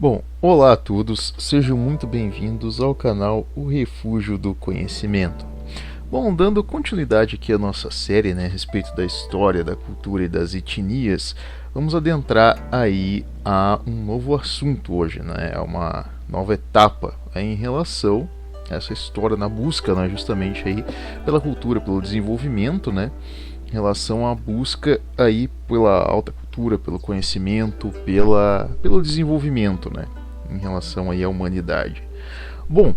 Bom, olá a todos, sejam muito bem-vindos ao canal O Refúgio do Conhecimento. Bom, dando continuidade aqui à nossa série, a respeito da história, da cultura e das etnias, vamos adentrar aí a um novo assunto hoje, a uma nova etapa em relação a essa história na busca, justamente aí pela cultura, pelo desenvolvimento, em relação à busca aí pela alta cultura, pelo conhecimento, pelo desenvolvimento, em relação aí à humanidade. Bom,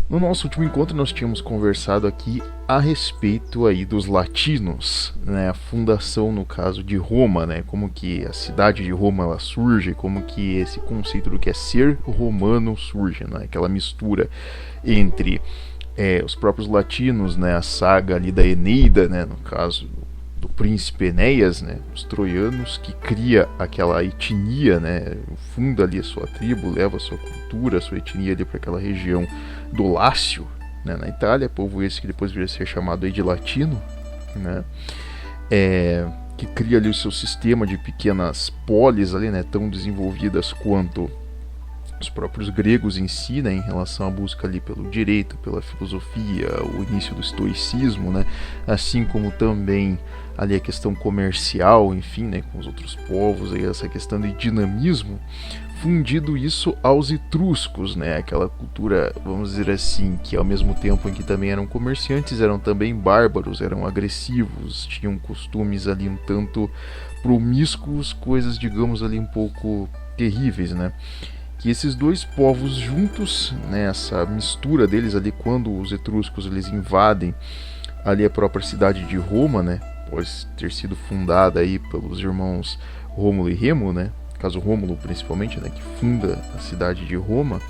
no nosso último encontro nós tínhamos conversado aqui a respeito aí dos latinos, a fundação no caso de Roma, como que a cidade de Roma ela surge, como que esse conceito do que é ser romano surge, aquela mistura entre os próprios latinos, a saga ali da Eneida, no caso do príncipe Enéas, os troianos, que cria aquela etnia, funda ali a sua tribo, leva a sua cultura, a sua etnia ali para aquela região do Lácio, na Itália, povo esse que depois viria a ser chamado aí de latino, que cria ali o seu sistema de pequenas polis ali, tão desenvolvidas quanto os próprios gregos em si, em relação à busca ali pelo direito, pela filosofia, o início do estoicismo, assim como também ali a questão comercial, enfim, com os outros povos, aí essa questão de dinamismo, fundido isso aos etruscos, aquela cultura, vamos dizer assim, que ao mesmo tempo em que também eram comerciantes, eram também bárbaros, eram agressivos, tinham costumes ali um tanto promíscuos, coisas, digamos, ali um pouco terríveis, que esses dois povos juntos, essa mistura deles ali, quando os etruscos eles invadem ali a própria cidade de Roma, após ter sido fundada aí pelos irmãos Rômulo e Remo, no caso Rômulo principalmente, que funda a cidade de Roma,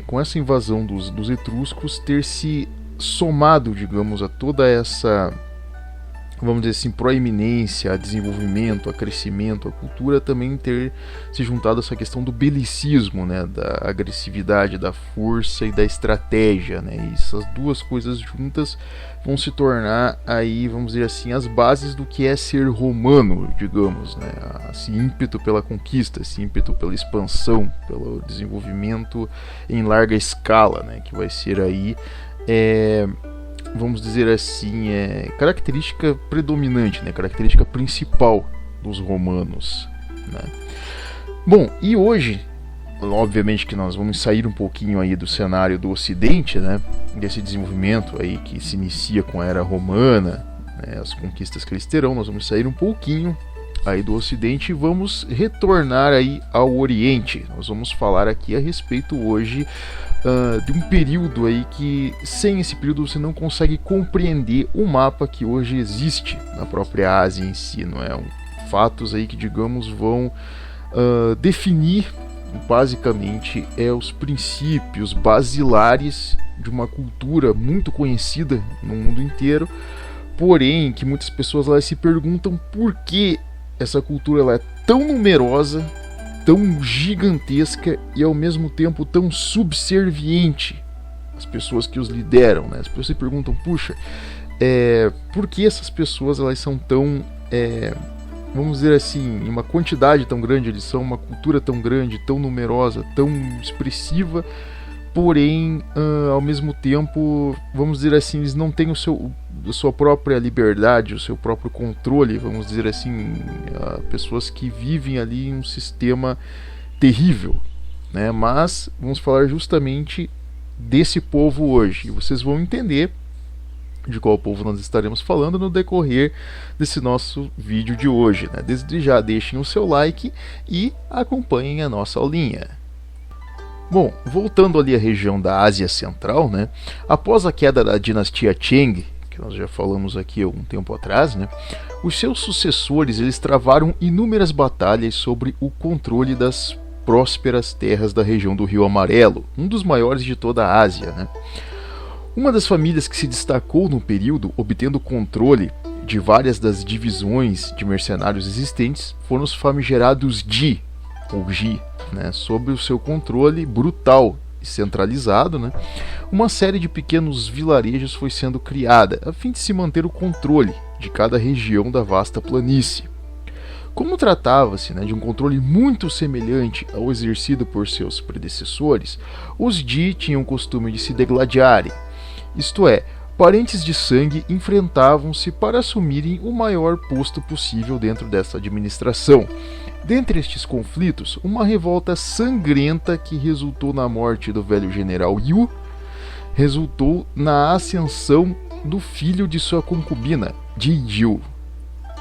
com essa invasão dos etruscos ter se somado, digamos, a toda essa, vamos dizer assim, proeminência, a desenvolvimento, a crescimento, a cultura, também ter se juntado a essa questão do belicismo, da agressividade, da força e da estratégia, e essas duas coisas juntas vão se tornar aí, vamos dizer assim, as bases do que é ser romano, digamos, esse ímpeto pela conquista, esse ímpeto pela expansão, pelo desenvolvimento em larga escala, que vai ser aí vamos dizer assim, característica predominante, característica principal dos romanos. Bom, e hoje, obviamente que nós vamos sair um pouquinho aí do cenário do Ocidente, desse desenvolvimento aí que se inicia com a era romana, as conquistas que eles terão, nós vamos sair um pouquinho aí do Ocidente e vamos retornar aí ao Oriente. Nós vamos falar aqui a respeito hoje de um período aí que, sem esse período, você não consegue compreender o mapa que hoje existe na própria Ásia em si, fatos aí que, digamos, vão definir basicamente os princípios basilares de uma cultura muito conhecida no mundo inteiro, porém que muitas pessoas lá se perguntam por que essa cultura ela é tão numerosa, tão gigantesca e ao mesmo tempo tão subserviente às pessoas que os lideram. As pessoas se perguntam, puxa, por que essas pessoas elas são tão, vamos dizer assim, em uma quantidade tão grande, eles são uma cultura tão grande, tão numerosa, tão expressiva, porém, ao mesmo tempo, vamos dizer assim, eles não têm a sua própria liberdade, o seu próprio controle, vamos dizer assim, pessoas que vivem ali em um sistema terrível, mas vamos falar justamente desse povo hoje, e vocês vão entender de qual povo nós estaremos falando no decorrer desse nosso vídeo de hoje. Desde já deixem o seu like e acompanhem a nossa aulinha. Bom, voltando ali à região da Ásia Central, após a queda da dinastia Qing, que nós já falamos aqui há algum tempo atrás, os seus sucessores eles travaram inúmeras batalhas sobre o controle das prósperas terras da região do Rio Amarelo, um dos maiores de toda a Ásia. Uma das famílias que se destacou no período, obtendo controle de várias das divisões de mercenários existentes, foram os famigerados Ji, ou Ji, sob o seu controle brutal e centralizado, uma série de pequenos vilarejos foi sendo criada a fim de se manter o controle de cada região da vasta planície. Como tratava-se, né, de um controle muito semelhante ao exercido por seus predecessores, os Ji tinham o costume de se degladiarem, isto é, parentes de sangue enfrentavam-se para assumirem o maior posto possível dentro dessa administração. Dentre estes conflitos, uma revolta sangrenta que resultou na morte do velho general Yu resultou na ascensão do filho de sua concubina, Ji-Yu,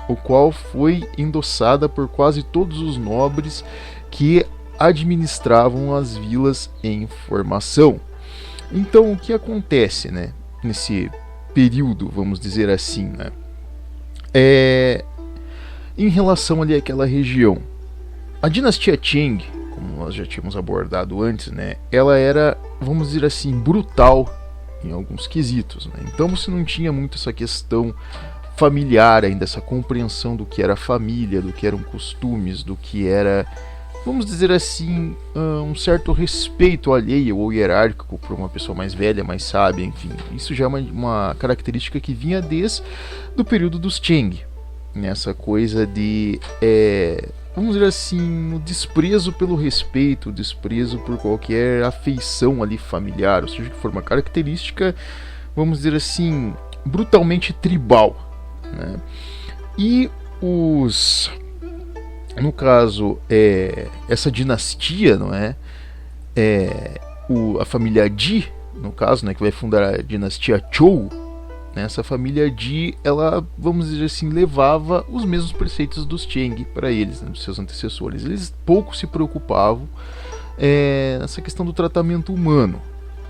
o qual foi endossada por quase todos os nobres que administravam as vilas em formação. Então, o que acontece, né, nesse período, vamos dizer assim, né, em relação ali àquela região, a dinastia Qing, como nós já tínhamos abordado antes, né, ela era, vamos dizer assim, brutal em alguns quesitos, né? Então você não tinha muito essa questão familiar ainda, essa compreensão do que era família, do que eram costumes, do que era, vamos dizer assim, um certo respeito alheio ou hierárquico por uma pessoa mais velha, mais sábia, enfim. Isso já é uma característica que vinha desde o período dos Qing, nessa coisa de, vamos dizer assim, o desprezo pelo respeito, o desprezo por qualquer afeição ali familiar, ou seja, que for uma característica, vamos dizer assim, brutalmente tribal, né? E no caso, essa dinastia, não é? A família Ji, no caso, né, que vai fundar a dinastia Zhou, né, essa família Ji, ela, vamos dizer assim, levava os mesmos preceitos dos Qing para eles, né, dos seus antecessores. Eles pouco se preocupavam nessa questão do tratamento humano,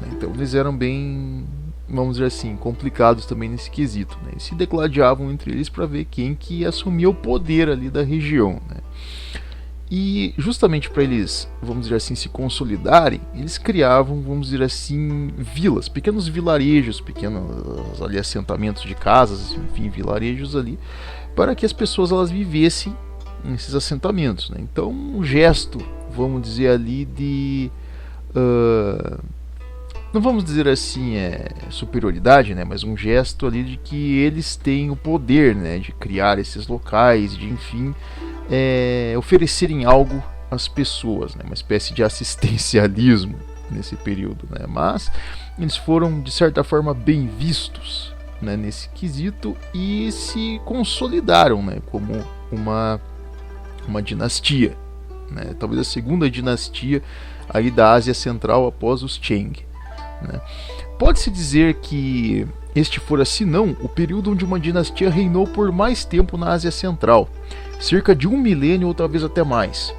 né? Então eles eram bem, vamos dizer assim, complicados também nesse quesito, né? Eles se degladiavam entre eles para ver quem que assumia o poder ali da região, né? E justamente para eles, vamos dizer assim, se consolidarem, eles criavam, vamos dizer assim, vilas, pequenos vilarejos, pequenos ali assentamentos de casas, enfim, vilarejos ali, para que as pessoas elas vivessem nesses assentamentos, né? Então, um gesto, vamos dizer ali, de não vamos dizer assim superioridade, né, mas um gesto ali de que eles têm o poder, né, de criar esses locais, de enfim oferecerem algo às pessoas, né, uma espécie de assistencialismo nesse período, né, mas eles foram de certa forma bem vistos, né, nesse quesito e se consolidaram, né, como uma dinastia, né, talvez a segunda dinastia aí da Ásia Central após os Qing, né. Pode-se dizer que este fora, se não, o período onde uma dinastia reinou por mais tempo na Ásia Central, cerca de 1 milênio ou talvez até mais.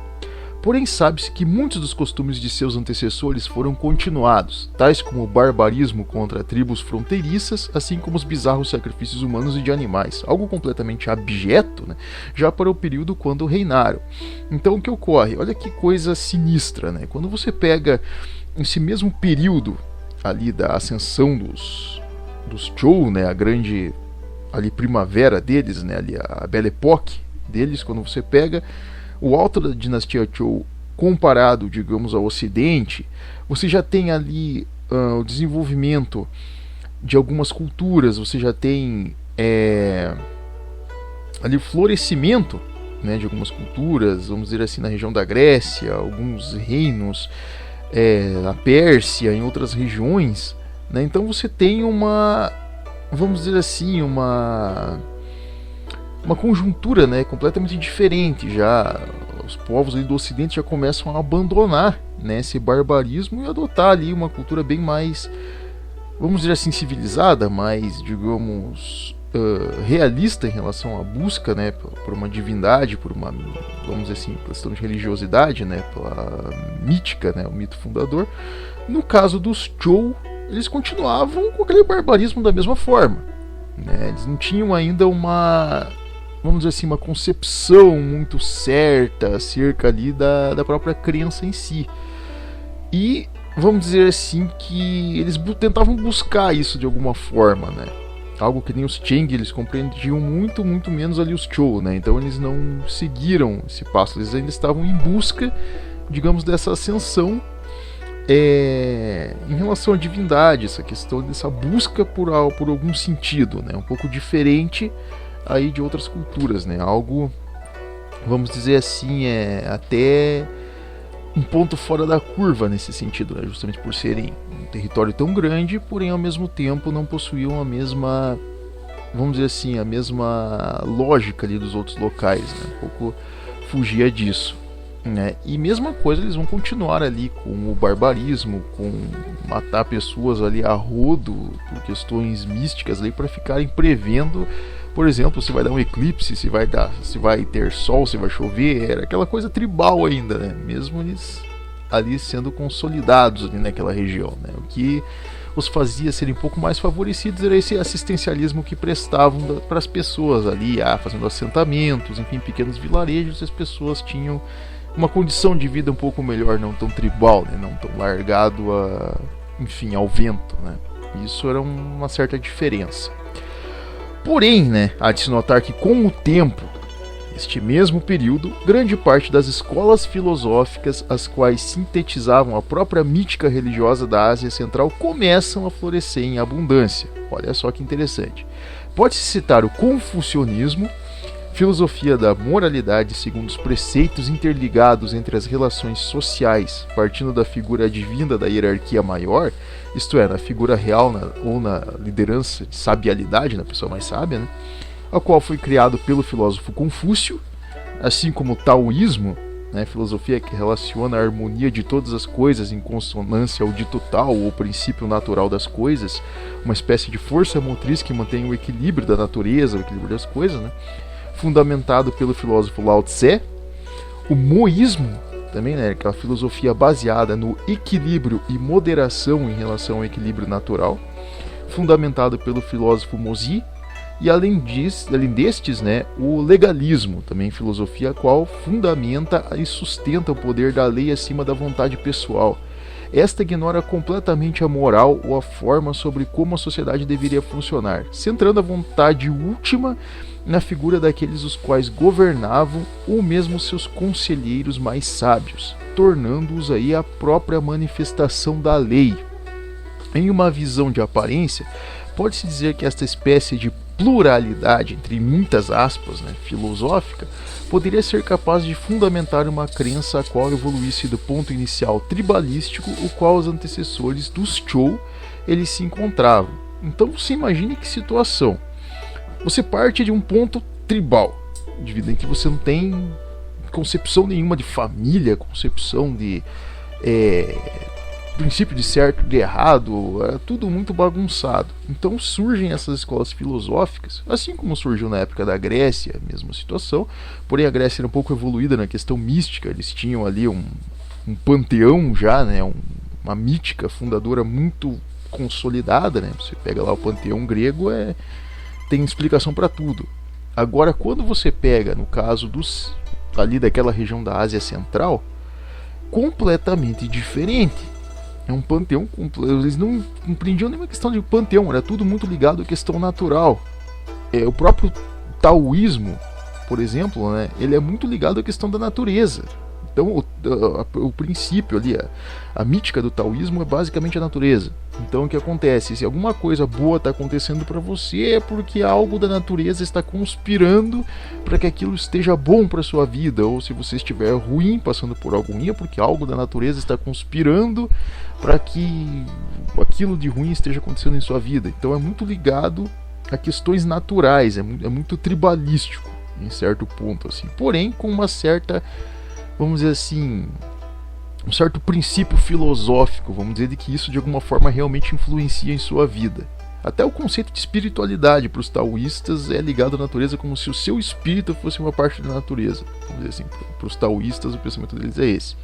Porém, sabe-se que muitos dos costumes de seus antecessores foram continuados, tais como o barbarismo contra tribos fronteiriças, assim como os bizarros sacrifícios humanos e de animais, algo completamente abjeto, né, já para o período quando reinaram. Então, o que ocorre? Olha que coisa sinistra, né? Quando você pega esse mesmo período ali da ascensão dos Zhou, né, a grande ali primavera deles, né, ali a Belle Époque deles, quando você pega o alto da dinastia Zhou comparado, digamos, ao Ocidente, você já tem ali o desenvolvimento de algumas culturas, você já tem ali o florescimento, né, de algumas culturas, vamos dizer assim, na região da Grécia, alguns reinos, na Pérsia, em outras regiões, né? Então você tem vamos dizer assim, uma conjuntura, né, completamente diferente. Já os povos ali do Ocidente já começam a abandonar, né, esse barbarismo e adotar ali uma cultura bem mais, vamos dizer assim, civilizada, mais, digamos, realista em relação à busca, né, por uma divindade, por uma, vamos dizer assim, questão de religiosidade, né, pela mítica, né, o mito fundador. No caso dos Zhou, eles continuavam com aquele barbarismo da mesma forma, né? Eles não tinham ainda vamos dizer assim, uma concepção muito certa acerca ali da própria crença em si. E vamos dizer assim que eles tentavam buscar isso de alguma forma, né? Algo que nem os Qing, eles compreendiam muito menos ali os Zhou, né? Então eles não seguiram esse passo, eles ainda estavam em busca, digamos, dessa ascensão em relação à divindade, essa questão dessa busca por algum sentido, né? Um pouco diferente aí de outras culturas, né? Algo vamos dizer assim, até um ponto fora da curva nesse sentido, né? Justamente por serem um território tão grande, porém ao mesmo tempo não possuíam a mesma, vamos dizer assim, a mesma lógica ali dos outros locais, né? Um pouco fugia disso, né? E mesma coisa, eles vão continuar ali com o barbarismo, com matar pessoas ali a rodo por questões místicas ali, para ficarem prevendo, por exemplo, se vai dar um eclipse, se vai ter sol, se vai chover, era aquela coisa tribal ainda, né? Mesmo eles ali sendo consolidados ali naquela região, né? O que os fazia serem um pouco mais favorecidos era esse assistencialismo que prestavam para as pessoas ali, fazendo assentamentos, enfim, pequenos vilarejos, e as pessoas tinham uma condição de vida um pouco melhor, não tão tribal, né? Não tão largado enfim, ao vento, né? Isso era uma certa diferença. Porém, né, há de se notar que com o tempo, neste mesmo período, grande parte das escolas filosóficas, as quais sintetizavam a própria mítica religiosa da Ásia Central, começam a florescer em abundância. Olha só que interessante. Pode-se citar o confucionismo, filosofia da moralidade segundo os preceitos interligados entre as relações sociais, partindo da figura divina da hierarquia maior, isto é, na figura real ou na liderança de sabialidade, na pessoa mais sábia, né? A qual foi criado pelo filósofo Confúcio, assim como o taoísmo, né, filosofia que relaciona a harmonia de todas as coisas em consonância ao dito Tao, ou princípio natural das coisas, uma espécie de força motriz que mantém o equilíbrio da natureza, o equilíbrio das coisas, né? Fundamentado pelo filósofo Lao Tse. O moísmo também, né, que é uma filosofia baseada no equilíbrio e moderação em relação ao equilíbrio natural, fundamentado pelo filósofo Mozi. E além destes, né, o legalismo, também filosofia a qual fundamenta e sustenta o poder da lei acima da vontade pessoal. Esta ignora completamente a moral ou a forma sobre como a sociedade deveria funcionar, centrando a vontade última na figura daqueles os quais governavam ou mesmo seus conselheiros mais sábios, tornando-os aí a própria manifestação da lei. Em uma visão de aparência, pode-se dizer que esta espécie de pluralidade, entre muitas aspas, né, filosófica, poderia ser capaz de fundamentar uma crença a qual evoluísse do ponto inicial tribalístico, o qual os antecessores dos Chou eles se encontravam. Então você imagine que situação. Você parte de um ponto tribal, de vida em que você não tem concepção nenhuma de família, concepção de princípio de certo e de errado, é tudo muito bagunçado. Então surgem essas escolas filosóficas, assim como surgiu na época da Grécia, a mesma situação, porém a Grécia era um pouco evoluída na questão mística, eles tinham ali um panteão já, né, uma mítica fundadora muito consolidada, né? Você pega lá o panteão grego, tem explicação para tudo. Agora, quando você pega, no caso ali daquela região da Ásia Central, completamente diferente. É um panteão, eles não compreendiam nenhuma questão de panteão, era tudo muito ligado à questão natural. O próprio taoísmo, por exemplo, né, ele é muito ligado à questão da natureza. Então o princípio ali, a mítica do taoísmo é basicamente a natureza. Então o que acontece? Se alguma coisa boa está acontecendo para você, é porque algo da natureza está conspirando para que aquilo esteja bom para sua vida. Ou se você estiver ruim, passando por algo ruim, é porque algo da natureza está conspirando para que aquilo de ruim esteja acontecendo em sua vida. Então é muito ligado a questões naturais, é muito tribalístico em certo ponto, assim. Porém com uma certa, vamos dizer assim, um certo princípio filosófico, vamos dizer, de que isso de alguma forma realmente influencia em sua vida. Até o conceito de espiritualidade para os taoístas é ligado à natureza, como se o seu espírito fosse uma parte da natureza. Vamos dizer assim, para os taoístas o pensamento deles é esse.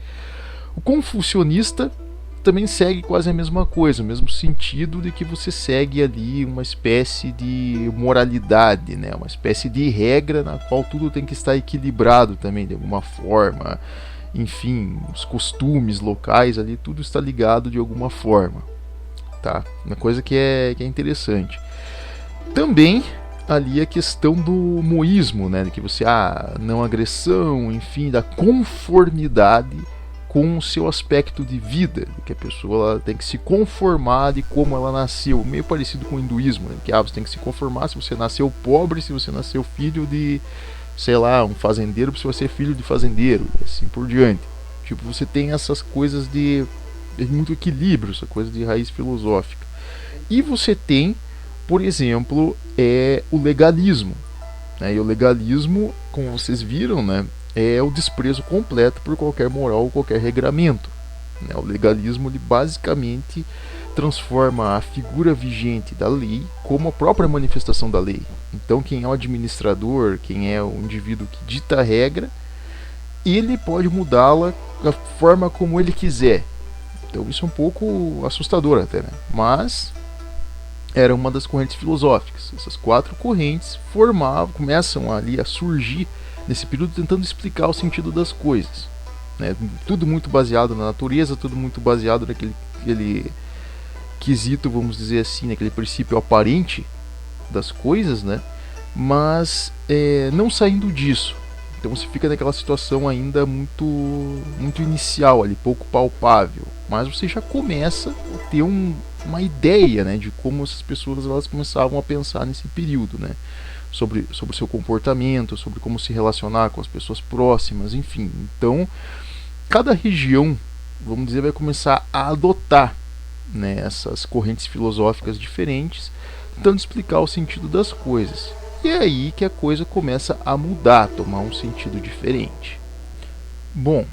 O confucionista também segue quase a mesma coisa, o mesmo sentido de que você segue ali uma espécie de moralidade, né? Uma espécie de regra na qual tudo tem que estar equilibrado também, de alguma forma. Enfim, os costumes locais ali, tudo está ligado de alguma forma, tá? Uma coisa que é interessante. Também ali a questão do moísmo, né? De que você, não agressão, enfim, da conformidade com o seu aspecto de vida, que a pessoa ela tem que se conformar de como ela nasceu, meio parecido com o hinduísmo, né? Que você tem que se conformar se você nasceu pobre, se você nasceu filho de sei lá, um fazendeiro precisa ser filho de fazendeiro, e assim por diante. Tipo, você tem essas coisas de muito equilíbrio, essa coisa de raiz filosófica. E você tem, por exemplo, o legalismo. Né? E o legalismo, como vocês viram, né, é o desprezo completo por qualquer moral ou qualquer regramento. Né? O legalismo, ele basicamente transforma a figura vigente da lei como a própria manifestação da lei. Então, quem é o administrador, quem é o indivíduo que dita a regra, ele pode mudá-la da forma como ele quiser. Então, isso é um pouco assustador até, né? Mas era uma das correntes filosóficas. Essas 4 correntes começam ali a surgir nesse período tentando explicar o sentido das coisas. Né? Tudo muito baseado na natureza, tudo muito baseado naquele quesito, vamos dizer assim, naquele princípio aparente das coisas, né? Mas não saindo disso. Então você fica naquela situação ainda muito inicial ali, pouco palpável. Mas você já começa a ter uma ideia, né, de como essas pessoas elas começavam a pensar nesse período, né? Sobre o seu comportamento, sobre como se relacionar com as pessoas próximas, enfim. Então, cada região, vamos dizer, vai começar a adotar, né, essas correntes filosóficas diferentes, tentando explicar o sentido das coisas. E é aí que a coisa começa a mudar, a tomar um sentido diferente. Bom,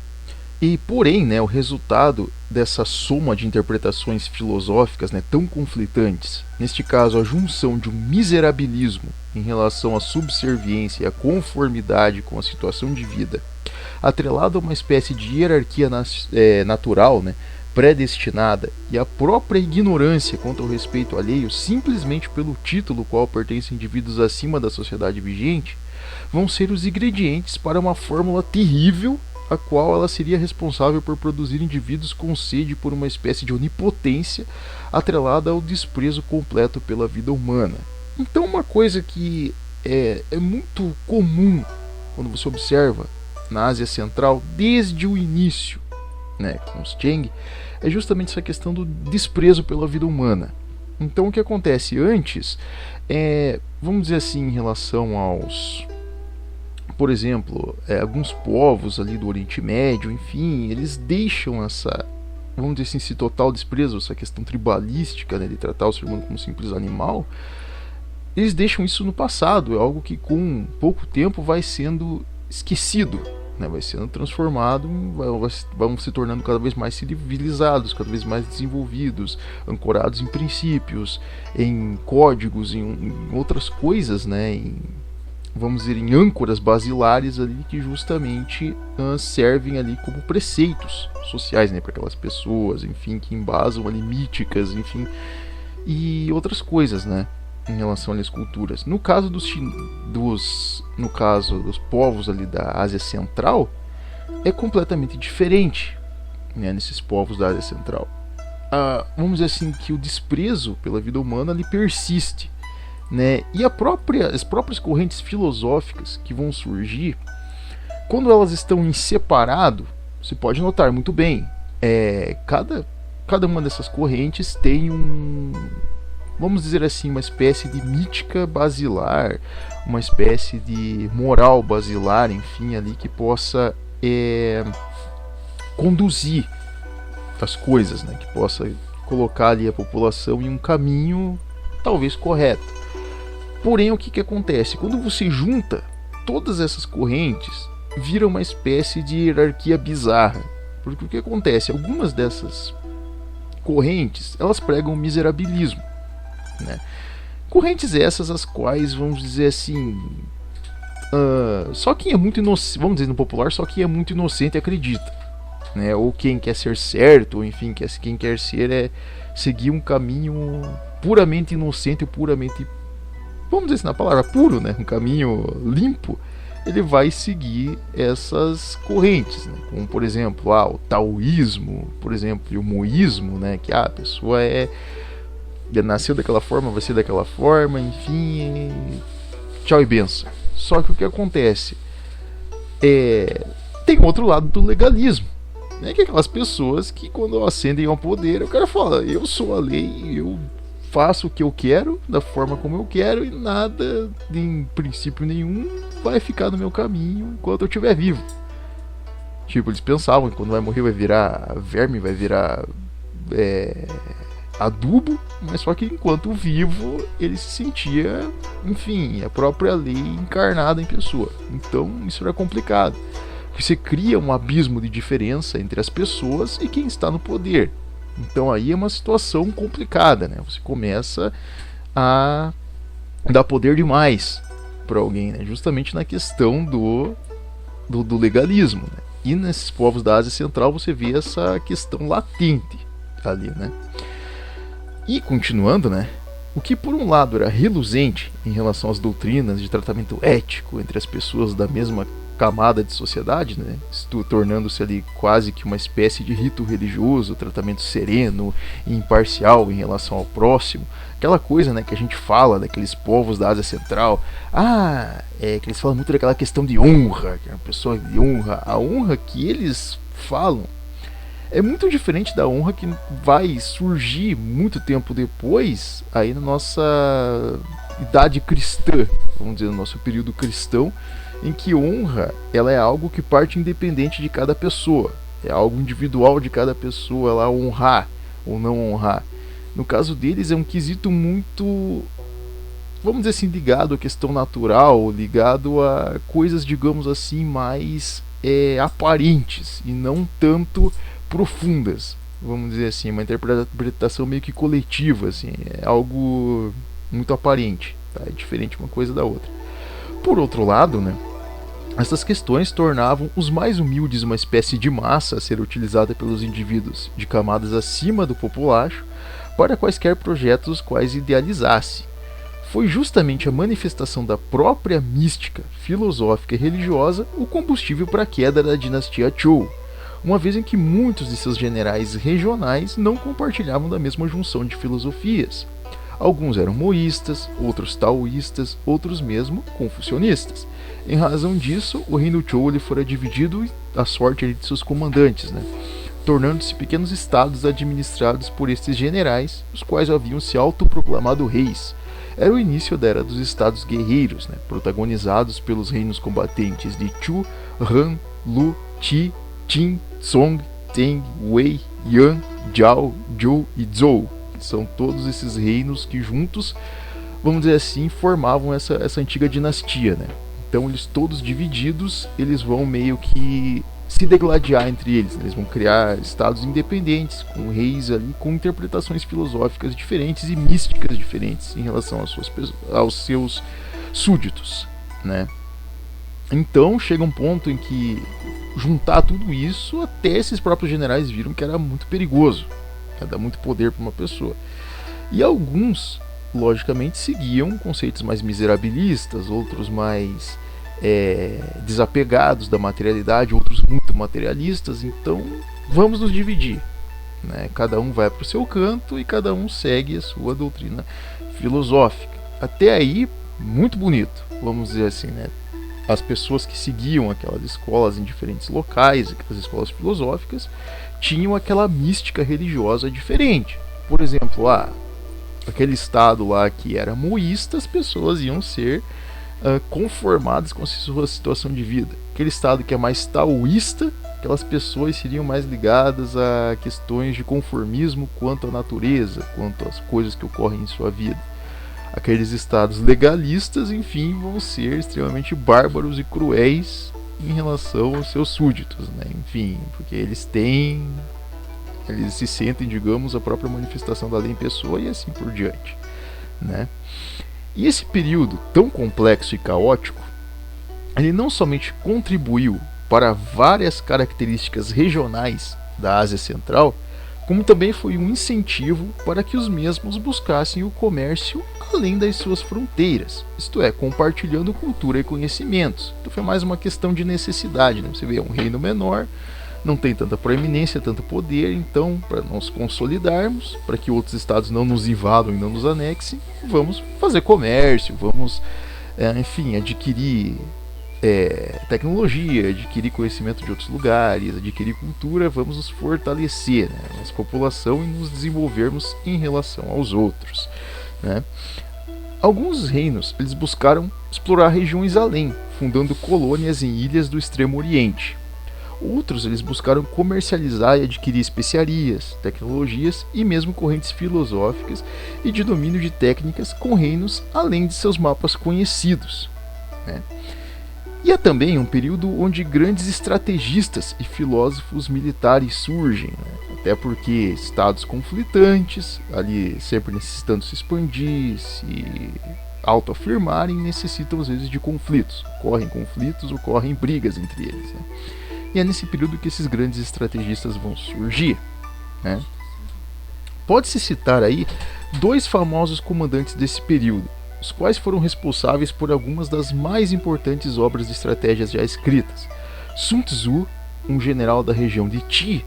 porém, né, o resultado dessa soma de interpretações filosóficas, né, tão conflitantes, neste caso a junção de um miserabilismo em relação à subserviência e à conformidade com a situação de vida, atrelado a uma espécie de hierarquia natural, né, predestinada, e a própria ignorância quanto ao respeito alheio simplesmente pelo título qual pertencem indivíduos acima da sociedade vigente, vão ser os ingredientes para uma fórmula terrível, a qual ela seria responsável por produzir indivíduos com sede por uma espécie de onipotência atrelada ao desprezo completo pela vida humana. Então, uma coisa que é muito comum quando você observa na Ásia Central desde o início, né, com os Cheng, é justamente essa questão do desprezo pela vida humana. Então, o que acontece antes vamos dizer assim, em relação aos, por exemplo, alguns povos ali do Oriente Médio, enfim, eles deixam essa, vamos dizer assim, esse total desprezo, essa questão tribalística, né, de tratar o ser humano como um simples animal. Eles deixam isso no passado, é algo que com pouco tempo vai sendo esquecido, né, vai sendo transformado, vão se tornando cada vez mais civilizados, cada vez mais desenvolvidos, ancorados em princípios, em códigos, em outras coisas, né, vamos dizer, em âncoras basilares ali que justamente servem ali como preceitos sociais, né, para aquelas pessoas, enfim, que embasam ali míticas, enfim, e outras coisas, né, em relação às culturas. No caso dos povos ali da Ásia Central, é completamente diferente, né, nesses povos da Ásia Central. Vamos dizer assim que o desprezo pela vida humana ali persiste, né, e as próprias correntes filosóficas que vão surgir, quando elas estão em separado, você pode notar muito bem, cada uma dessas correntes tem vamos dizer assim, uma espécie de mítica basilar, uma espécie de moral basilar, enfim, ali que possa conduzir as coisas, né? Que possa colocar ali a população em um caminho talvez correto. Porém, o que acontece? Quando você junta todas essas correntes, vira uma espécie de hierarquia bizarra. Porque o que acontece? Algumas dessas correntes, elas pregam o miserabilismo, né? Correntes essas as quais, vamos dizer assim, só quem é muito inocente, vamos dizer no popular, só quem é muito inocente acredita, né? Ou quem quer ser certo, ou enfim, quem quer seguir um caminho puramente inocente, puramente, vamos dizer assim na palavra, puro, né? Um caminho limpo, ele vai seguir essas correntes, né? Como por exemplo, o taoísmo, por exemplo, e o moísmo, né? Que a pessoa nasceu daquela forma, vai ser daquela forma, enfim, tchau e benção. Só que o que acontece tem outro lado do legalismo, né? Que é aquelas pessoas que quando ascendem ao poder, o cara fala, eu sou a lei, eu faço o que eu quero, da forma como eu quero, e nada, em princípio nenhum, vai ficar no meu caminho enquanto eu estiver vivo. Tipo, eles pensavam que quando vai morrer vai virar verme, vai virar adubo, mas só que enquanto vivo ele se sentia, enfim, a própria lei encarnada em pessoa. Então isso era complicado. Você cria um abismo de diferença entre as pessoas e quem está no poder. Então aí é uma situação complicada, né? Você começa a dar poder demais para alguém, né? Justamente na questão do legalismo, né? E nesses povos da Ásia Central você vê essa questão latente ali, né? E continuando, né? O que por um lado era reluzente em relação às doutrinas de tratamento ético entre as pessoas da mesma camada de sociedade, né? Tornando-se ali quase que uma espécie de rito religioso, tratamento sereno e imparcial em relação ao próximo, aquela coisa, né, que a gente fala daqueles povos da Ásia Central, que eles falam muito daquela questão de honra, que é uma pessoa de honra, a honra que eles falam é muito diferente da honra que vai surgir muito tempo depois aí na nossa idade cristã, vamos dizer, no nosso período cristão, em que honra ela é algo que parte independente de cada pessoa, é algo individual de cada pessoa, ela honrar ou não honrar. No caso deles é um quesito muito, vamos dizer assim, ligado à questão natural, ligado a coisas, digamos assim, mais aparentes e não tanto profundas, vamos dizer assim, uma interpretação meio que coletiva, assim, é algo muito aparente, tá? É diferente uma coisa da outra. Por outro lado, né, essas questões tornavam os mais humildes uma espécie de massa a ser utilizada pelos indivíduos de camadas acima do populacho para quaisquer projetos os quais idealizasse. Foi justamente a manifestação da própria mística filosófica e religiosa o combustível para a queda da dinastia Zhou, uma vez em que muitos de seus generais regionais não compartilhavam da mesma junção de filosofias. Alguns eram moístas, outros taoístas, outros mesmo confucionistas. Em razão disso, o reino Zhou ele fora dividido à sorte de seus comandantes, né? Tornando-se pequenos estados administrados por estes generais, os quais haviam se autoproclamado reis. Era o início da era dos estados guerreiros, né? Protagonizados pelos reinos combatentes de Chu, Han, Lu, Qi, Qin, Song, Tang, Wei, Yan, Zhao, Zhou e Zhou. São todos esses reinos que juntos, vamos dizer assim, formavam essa antiga dinastia, né? Então eles todos divididos, eles vão meio que se degladiar entre eles, né? Eles vão criar estados independentes, com reis ali, com interpretações filosóficas diferentes e místicas diferentes em relação aos seus súditos, né? Então chega um ponto em que juntar tudo isso, até esses próprios generais viram que era muito perigoso, ia dar muito poder para uma pessoa. E alguns, logicamente, seguiam conceitos mais miserabilistas, outros mais desapegados da materialidade, outros muito materialistas. Então vamos nos dividir, né? Cada um vai para o seu canto e cada um segue a sua doutrina filosófica. Até aí, muito bonito, vamos dizer assim, né? As pessoas que seguiam aquelas escolas em diferentes locais, aquelas escolas filosóficas, tinham aquela mística religiosa diferente. Por exemplo, aquele estado lá que era moísta, as pessoas iam ser conformadas com a sua situação de vida. Aquele estado que é mais taoísta, aquelas pessoas seriam mais ligadas a questões de conformismo quanto à natureza, quanto às coisas que ocorrem em sua vida. Aqueles estados legalistas, enfim, vão ser extremamente bárbaros e cruéis em relação aos seus súditos, né? Enfim, porque eles se sentem, digamos, a própria manifestação da lei em pessoa e assim por diante, né? E esse período tão complexo e caótico, ele não somente contribuiu para várias características regionais da Ásia Central, como também foi um incentivo para que os mesmos buscassem o comércio além das suas fronteiras, isto é, compartilhando cultura e conhecimentos. Então foi mais uma questão de necessidade, né? Você vê, é um reino menor, não tem tanta proeminência, tanto poder, então, para nos consolidarmos, para que outros estados não nos invadam e não nos anexem, vamos fazer comércio, vamos, enfim, adquirir tecnologia, adquirir conhecimento de outros lugares, adquirir cultura, vamos nos fortalecer, né, nossa população, e nos desenvolvermos em relação aos outros, né. Alguns reinos eles buscaram explorar regiões além, fundando colônias em ilhas do Extremo Oriente. Outros eles buscaram comercializar e adquirir especiarias, tecnologias e mesmo correntes filosóficas e de domínio de técnicas com reinos além de seus mapas conhecidos, né? E há também um período onde grandes estrategistas e filósofos militares surgem, né? Até porque estados conflitantes, ali sempre necessitando se expandir, se autoafirmarem, necessitam às vezes de conflitos. Ocorrem brigas entre eles, né? E é nesse período que esses grandes estrategistas vão surgir, né? Pode-se citar aí 2 famosos comandantes desse período, os quais foram responsáveis por algumas das mais importantes obras de estratégias já escritas. Sun Tzu, um general da região de Qi,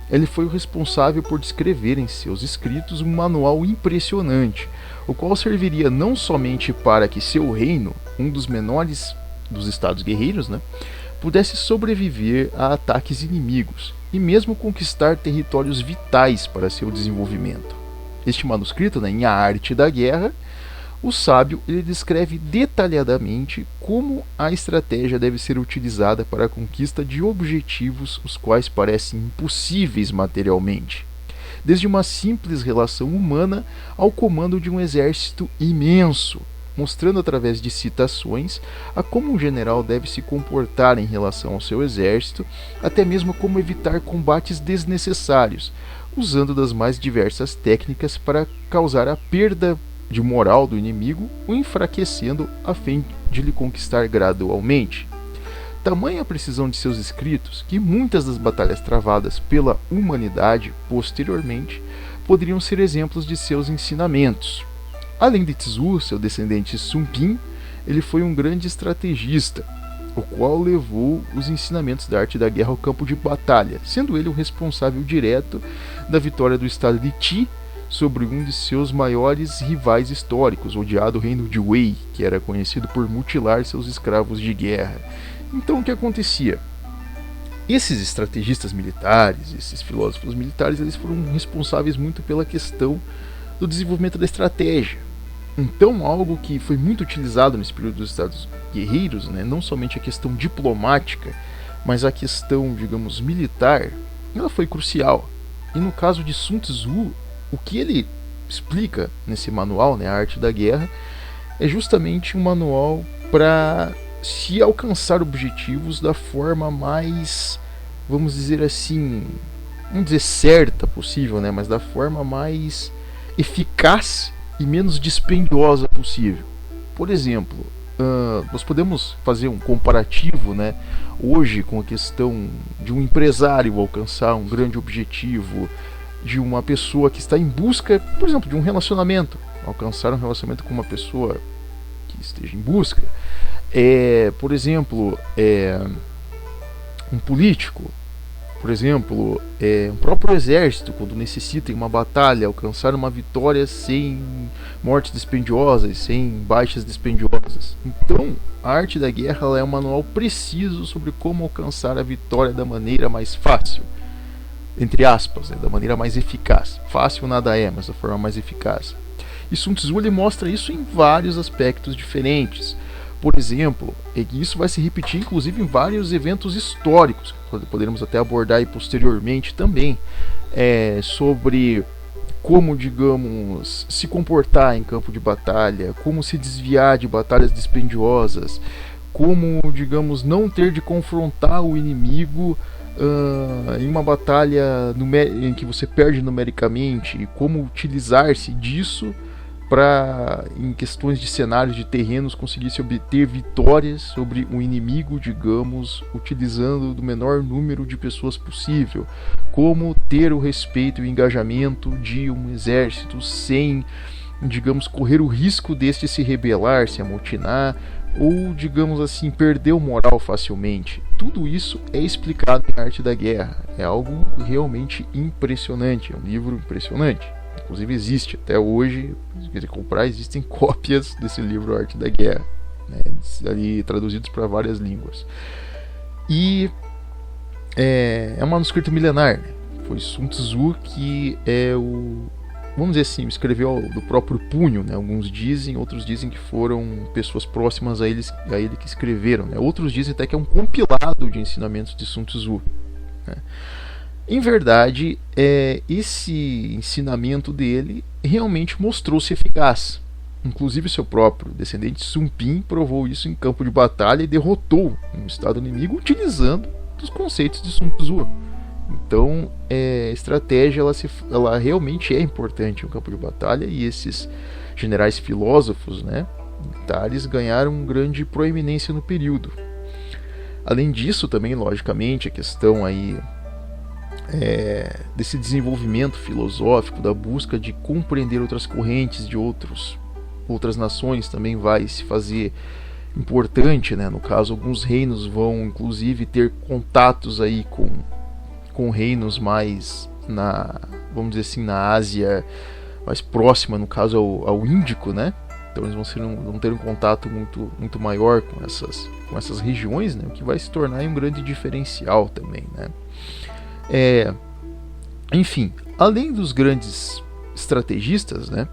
ele foi o responsável por descrever em seus escritos um manual impressionante, o qual serviria não somente para que seu reino, um dos menores dos estados guerreiros, né, pudesse sobreviver a ataques inimigos e mesmo conquistar territórios vitais para seu desenvolvimento. Este manuscrito, né, em A Arte da Guerra, o sábio ele descreve detalhadamente como a estratégia deve ser utilizada para a conquista de objetivos os quais parecem impossíveis materialmente, desde uma simples relação humana ao comando de um exército imenso, mostrando através de citações a como um general deve se comportar em relação ao seu exército, até mesmo como evitar combates desnecessários, usando das mais diversas técnicas para causar a perda de moral do inimigo, o enfraquecendo a fim de lhe conquistar gradualmente. Tamanha a precisão de seus escritos que muitas das batalhas travadas pela humanidade posteriormente poderiam ser exemplos de seus ensinamentos. Além de Tzu, seu descendente Sun Pin, ele foi um grande estrategista, o qual levou os ensinamentos da arte da guerra ao campo de batalha, sendo ele o responsável direto da vitória do estado de Qi sobre um de seus maiores rivais históricos, o odiado reino de Wei, que era conhecido por mutilar seus escravos de guerra. Então o que acontecia? Esses estrategistas militares, esses filósofos militares, eles foram responsáveis muito pela questão do desenvolvimento da estratégia. Então algo que foi muito utilizado nesse período dos estados guerreiros, né, não somente a questão diplomática, mas a questão, digamos, militar, ela foi crucial. E no caso de Sun Tzu, o que ele explica nesse manual, né, A Arte da Guerra, é justamente um manual para se alcançar objetivos da forma mais, vamos dizer assim, vamos dizer certa possível, né, mas da forma mais eficaz e menos dispendiosa possível. Por exemplo, nós podemos fazer um comparativo, né, hoje com a questão de um empresário alcançar um grande objetivo, de uma pessoa que está em busca, por exemplo, de um relacionamento, alcançar um relacionamento com uma pessoa que esteja em busca. Por exemplo, um político, por exemplo, um próprio exército, quando necessita em uma batalha alcançar uma vitória sem mortes dispendiosas, sem baixas dispendiosas. Então, a arte da guerra ela é um manual preciso sobre como alcançar a vitória da maneira mais fácil, entre aspas, né, da maneira mais eficaz. Fácil nada é, mas da forma mais eficaz. E Sun Tzu ele mostra isso em vários aspectos diferentes. Por exemplo, isso vai se repetir inclusive em vários eventos históricos, que poderemos até abordar aí posteriormente também, sobre como, digamos, se comportar em campo de batalha, como se desviar de batalhas dispendiosas, como, digamos, não ter de confrontar o inimigo em uma batalha em que você perde numericamente, e como utilizar-se disso para, em questões de cenários de terrenos, conseguir se obter vitórias sobre o inimigo, digamos, utilizando do menor número de pessoas possível, como ter o respeito e o engajamento de um exército sem, digamos, correr o risco deste se rebelar, se amotinar, ou, digamos assim, perder o moral facilmente. Tudo isso é explicado em Arte da Guerra. É algo realmente impressionante, é um livro impressionante. Inclusive existe até hoje, se quiser comprar, existem cópias desse livro Arte da Guerra. né, ali traduzidos para várias línguas. E é um manuscrito milenar, né? Foi Sun Tzu que vamos dizer assim, escreveu do próprio punho, né? Alguns dizem, outros dizem que foram pessoas próximas a ele que escreveram, né? Outros dizem até que é um compilado de ensinamentos de Sun Tzu, né? Em verdade, esse ensinamento dele realmente mostrou-se eficaz. Inclusive seu próprio descendente Sun Pin provou isso em campo de batalha e derrotou um estado inimigo utilizando os conceitos de Sun Tzu. Então, a estratégia ela realmente é importante no campo de batalha, e esses generais filósofos, né, militares, ganharam grande proeminência no período. Além disso, também, logicamente, a questão aí desse desenvolvimento filosófico, da busca de compreender outras correntes de outras nações, também vai se fazer importante, né? No caso, alguns reinos vão inclusive ter contatos aí com reinos mais vamos dizer assim, na Ásia mais próxima, no caso ao Índico, né? Então eles vão ter um contato muito maior com essas regiões, né? O que vai se tornar um grande diferencial também, né? Enfim, além dos grandes estrategistas, né,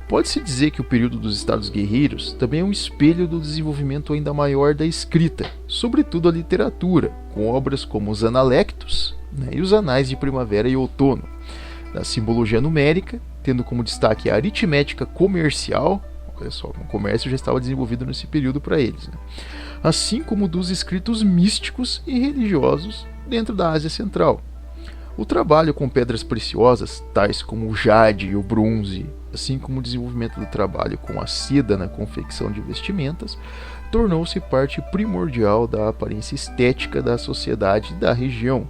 pode-se dizer que o período dos estados guerreiros também é um espelho do desenvolvimento ainda maior da escrita, sobretudo a literatura, com obras como os Analectos, né, e os Anais de Primavera e Outono, da simbologia numérica, tendo como destaque a aritmética comercial. Olha só, o comércio já estava desenvolvido nesse período para eles, né, assim como dos escritos místicos e religiosos dentro da Ásia Central. O trabalho com pedras preciosas, tais como o jade e o bronze, assim como o desenvolvimento do trabalho com a seda na confecção de vestimentas, tornou-se parte primordial da aparência estética da sociedade da região.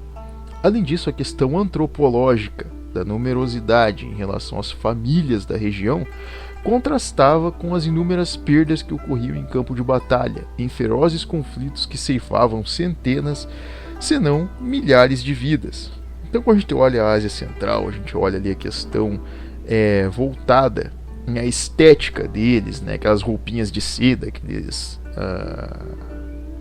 Além disso, a questão antropológica da numerosidade em relação às famílias da região contrastava com as inúmeras perdas que ocorriam em campo de batalha, em ferozes conflitos que ceifavam centenas, se não milhares de vidas. Então, quando a gente olha a Ásia Central, a gente olha ali a questão voltada à estética deles, né? Aquelas roupinhas de seda, aqueles,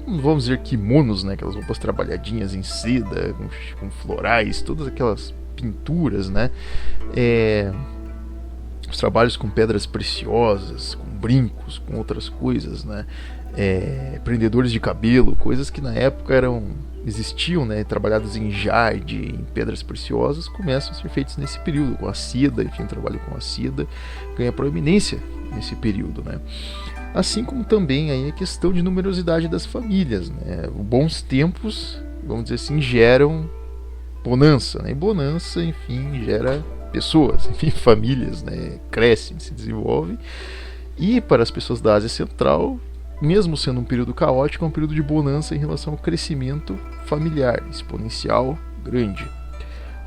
vamos dizer, kimonos, né? Aquelas roupas trabalhadinhas em seda, com florais, todas aquelas pinturas, né? Os trabalhos com pedras preciosas, com brincos, com outras coisas, né? Prendedores de cabelo, coisas que na época existiam, né, trabalhadas em jade, em pedras preciosas, começam a ser feitos nesse período, com a seda. Enfim, o trabalho com a seda ganha proeminência nesse período, né? Assim como também aí a questão de numerosidade das famílias, né? Bons tempos, vamos dizer assim, geram bonança, né? E bonança, enfim, gera pessoas, enfim, famílias, né? Crescem, se desenvolvem. E para as pessoas da Ásia Central, mesmo sendo um período caótico, é um período de bonança em relação ao crescimento familiar, exponencial, grande.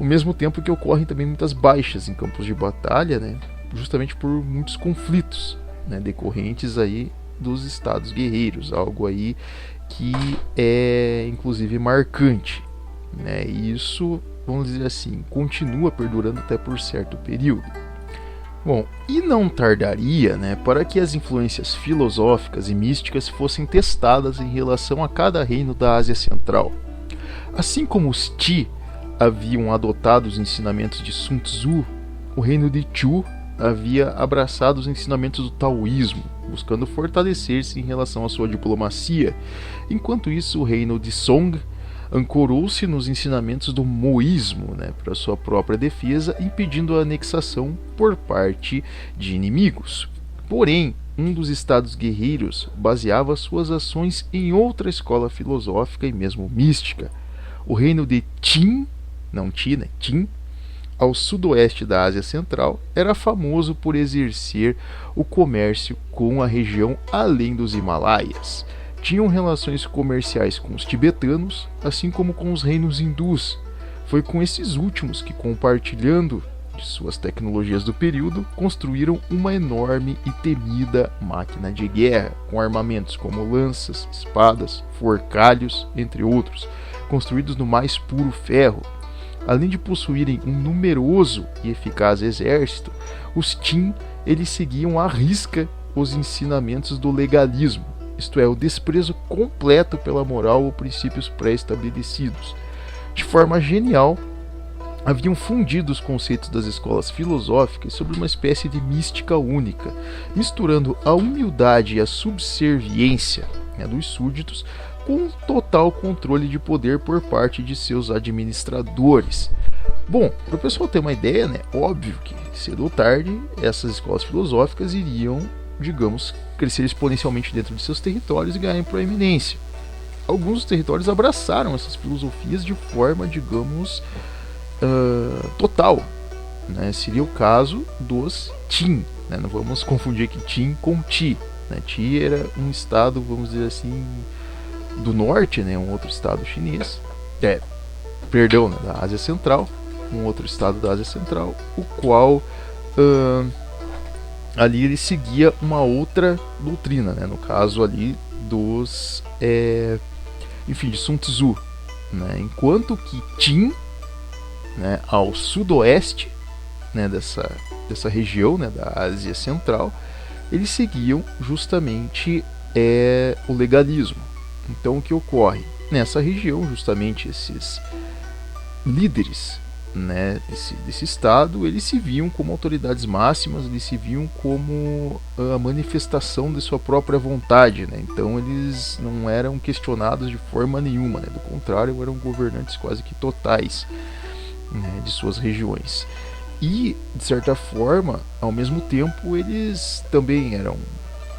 Ao mesmo tempo que ocorrem também muitas baixas em campos de batalha, né, justamente por muitos conflitos, né, decorrentes aí dos estados guerreiros, algo aí que é inclusive marcante, né, e isso, vamos dizer assim, continua perdurando até por certo período. Bom, e não tardaria, né, para que as influências filosóficas e místicas fossem testadas em relação a cada reino da Ásia Central. Assim como os Ti haviam adotado os ensinamentos de Sun Tzu, o reino de Chu havia abraçado os ensinamentos do taoísmo, buscando fortalecer-se em relação à sua diplomacia. Enquanto isso, o reino de Song ancorou-se nos ensinamentos do moísmo, né, para sua própria defesa, impedindo a anexação por parte de inimigos. Porém, um dos estados guerreiros baseava suas ações em outra escola filosófica e mesmo mística. O reino de Qin, não Ti, né, Qin, ao sudoeste da Ásia Central, era famoso por exercer o comércio com a região além dos Himalaias. Tinham relações comerciais com os tibetanos, assim como com os reinos hindus. Foi com esses últimos que, compartilhando de suas tecnologias do período, construíram uma enorme e temida máquina de guerra, com armamentos como lanças, espadas, forcalhos, entre outros, construídos no mais puro ferro. Além de possuírem um numeroso e eficaz exército, os Qin eles seguiam à risca os ensinamentos do legalismo, isto é, o desprezo completo pela moral ou princípios pré-estabelecidos. De forma genial, haviam fundido os conceitos das escolas filosóficas sobre uma espécie de mística única, misturando a humildade e a subserviência, né, dos súditos com um total controle de poder por parte de seus administradores. Bom, para o pessoal ter uma ideia, né, óbvio que cedo ou tarde essas escolas filosóficas iriam, digamos, crescer exponencialmente dentro de seus territórios e ganhar proeminência. Alguns dos territórios abraçaram essas filosofias de forma, digamos, total, né? Seria o caso dos Qin, né? Não vamos confundir aqui Qin com Ti, né? Ti era um estado, vamos dizer assim, do norte, né? Um outro estado chinês, né? Da Ásia Central, um outro estado da Ásia Central, o qual ali ele seguia uma outra doutrina, né? No caso ali dos de Sun Tzu, né? Enquanto que Qin, né, ao sudoeste, né, dessa região, né, da Ásia Central, eles seguiam justamente o legalismo. Então o que ocorre? Nessa região, justamente esses líderes, né, desse estado, eles se viam como autoridades máximas, eles se viam como a manifestação de sua própria vontade, né? Então eles não eram questionados de forma nenhuma, né? Do contrário, eram governantes quase que totais, né, de suas regiões. E, de certa forma, ao mesmo tempo, eles também eram,